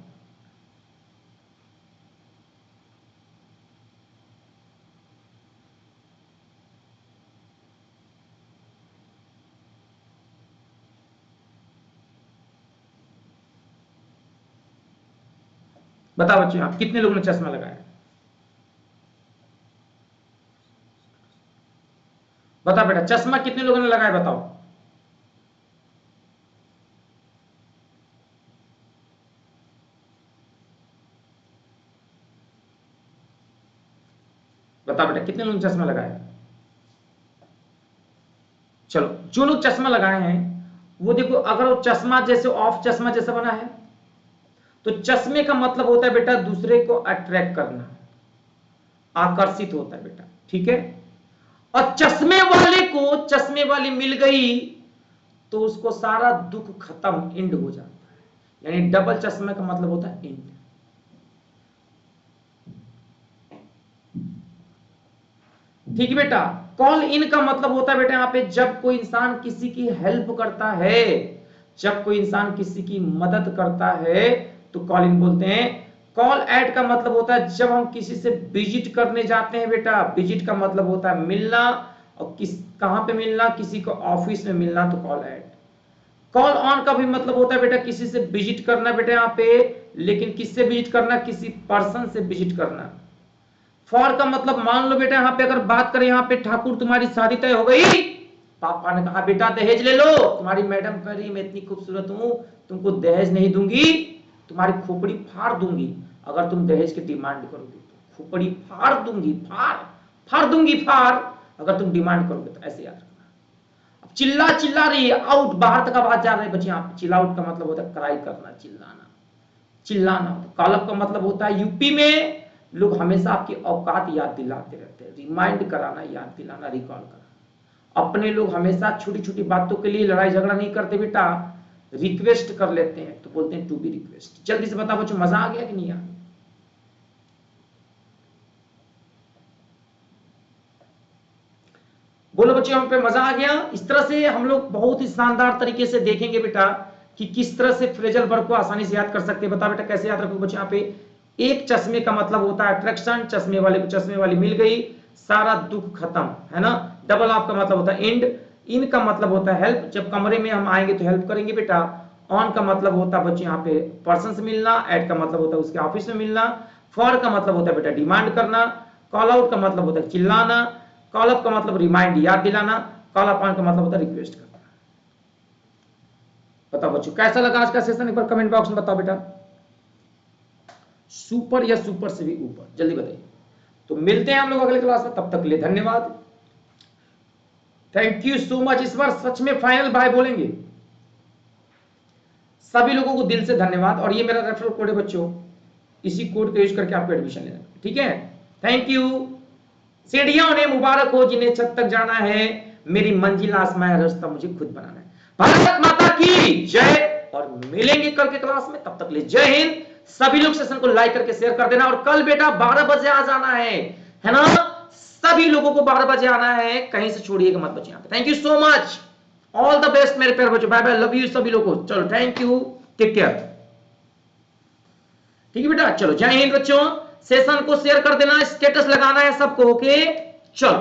बताओ बच्चों, आप कितने लोगों ने चश्मा लगाया? बताओ बेटा, चश्मा कितने लोगों ने लगाया बताओ। बताओ बेटा, कितने लोगों ने चश्मा लगाया? चलो, जो लोग चश्मा लगाए हैं वो देखो, अगर वो चश्मा जैसे ऑफ चश्मा जैसा बना है तो चश्मे का मतलब होता है बेटा दूसरे को अट्रैक्ट करना, आकर्षित होता है बेटा, ठीक है। और चश्मे वाले को चश्मे वाली मिल गई तो उसको सारा दुख खत्म, एंड हो जाता है। यानी डबल चश्मे का मतलब होता है एंड। ठीक है बेटा। कॉल इन का मतलब होता है बेटा यहाँ पे जब कोई इंसान किसी की हेल्प करता है, जब कोई इंसान किसी की मदद करता है तो कॉल इन बोलते हैं। कॉल ऐट का मतलब होता है जब हम किसी से विजिट करने जाते हैं बेटा, विजिट का मतलब होता है मिलना, और कहां पे मिलना, किसी को ऑफिस में मिलना, तो कॉल ऐट। कॉल ऑन का भी मतलब होता है बेटा किसी से विजिट करना बेटा यहाँ पे, लेकिन किससे विजिट करना, किसी पर्सन से विजिट करना। फॉर का मतलब मान लो बेटा यहाँ पे अगर बात करें, यहाँ पे ठाकुर तुम्हारी शादी तय हो गई, पापा ने कहा बेटा दहेज ले लो, तुम्हारी मैडम कह रही मैं इतनी खूबसूरत हूं तुमको दहेज नहीं दूंगी, तुम्हारी खोपड़ी फाड़ दूंगी अगर तुम दहेज की डिमांड करोगे तो, खोपड़ी फाड़ दूंगी, फाड़ दूंगी फाड़, अगर तुम डिमांड करोगे तो। ऐसे याद रखना। अब चिल्ला रही है, आउट, बाहर तक आवाज जा रही है बच्चे। यहाँ पे चिल्ला आउट का मतलब होता है क्राई करना, चिल्लाना। कॉलअप का मतलब होता है यूपी में लोग हमेशा आपकी औकात याद दिलाते रहते हैं, रिमाइंड कराना, याद दिलाना, रिकॉल कराना। अपने लोग हमेशा छोटी छोटी बातों के लिए लड़ाई झगड़ा नहीं करते बेटा, रिक्वेस्ट कर लेते हैं तो बोलते हैं टू बी रिक्वेस्ट। जल्दी से बता बच्चों, मजा आ गया कि नहीं आ गया? बोलो बच्चों, हम पे मजा आ गया? इस तरह से हम लोग बहुत ही शानदार तरीके से देखेंगे बेटा कि किस तरह से फ्रेजल वर्ब को आसानी से याद कर सकते हैं। बता बेटा कैसे याद रखोगे बच्चों? यहाँ पे एक चश्मे का मतलब होता है अट्रैक्शन, चश्मे वाले को चश्मे वाली मिल गई, सारा दुख खत्म, है ना। डबल ऑफ का मतलब होता है एंड। इन का मतलब होता है हेल्प, जब कमरे में हम आएंगे तो हेल्प करेंगे बेटा। ऑन का मतलब होता है बच्चों यहाँ पे पर्सन से मिलना, एट का मतलब होता है उसके ऑफिस में मिलना, फॉर का मतलब होता है बेटा डिमांड करना, कॉल आउट का मतलब होता है चिल्लाना, कॉल अप का मतलब रिमाइंड, याद दिलाना, कॉल अपॉन का मतलब होता है रिक्वेस्ट करना। बताओ बच्चों कैसा लगा आज का सेशन, एक बार कमेंट बॉक्स में बताओ बेटा। सुपर या सुपर से भी ऊपर, जल्दी बताइए। तो मिलते हैं हम लोग अगले क्लास में, तब तक के लिए धन्यवाद, थैंक यू सो मच। इस बार सच में फाइनल बाय बोलेंगे। सभी लोगों को दिल से धन्यवाद, और ये मेरा रेफरल कोड है बच्चों, इसी कोड का यूज करके आपको एडमिशन लेना, ठीक है। Thank you. सीढ़ियां उन्हें मुबारक हो जिन्हें छत तक जाना है, मेरी मंजिल आसमां है, रास्ता मुझे खुद बनाना है। भारत माता की जय, और मिलेंगे कल के क्लास में, तब तक ले जय हिंद। सभी लोग सेशन को लाइक करके शेयर कर देना, और कल बेटा 12 बजे आ जाना है ना। सभी लोगों को 12 बजे आना है, कहीं से छोड़िएगा मत बच्चे। यहाँ पे thank you so much, all the best मेरे प्यारे बच्चों, बाय बाय, लव यू सभी लोगों को। चलो थैंक यू, टेक केयर। ठीक है बेटा, चलो जय हिंद बच्चों। सेशन को शेयर कर देना, स्टेटस लगाना है सबको, ओके चलो।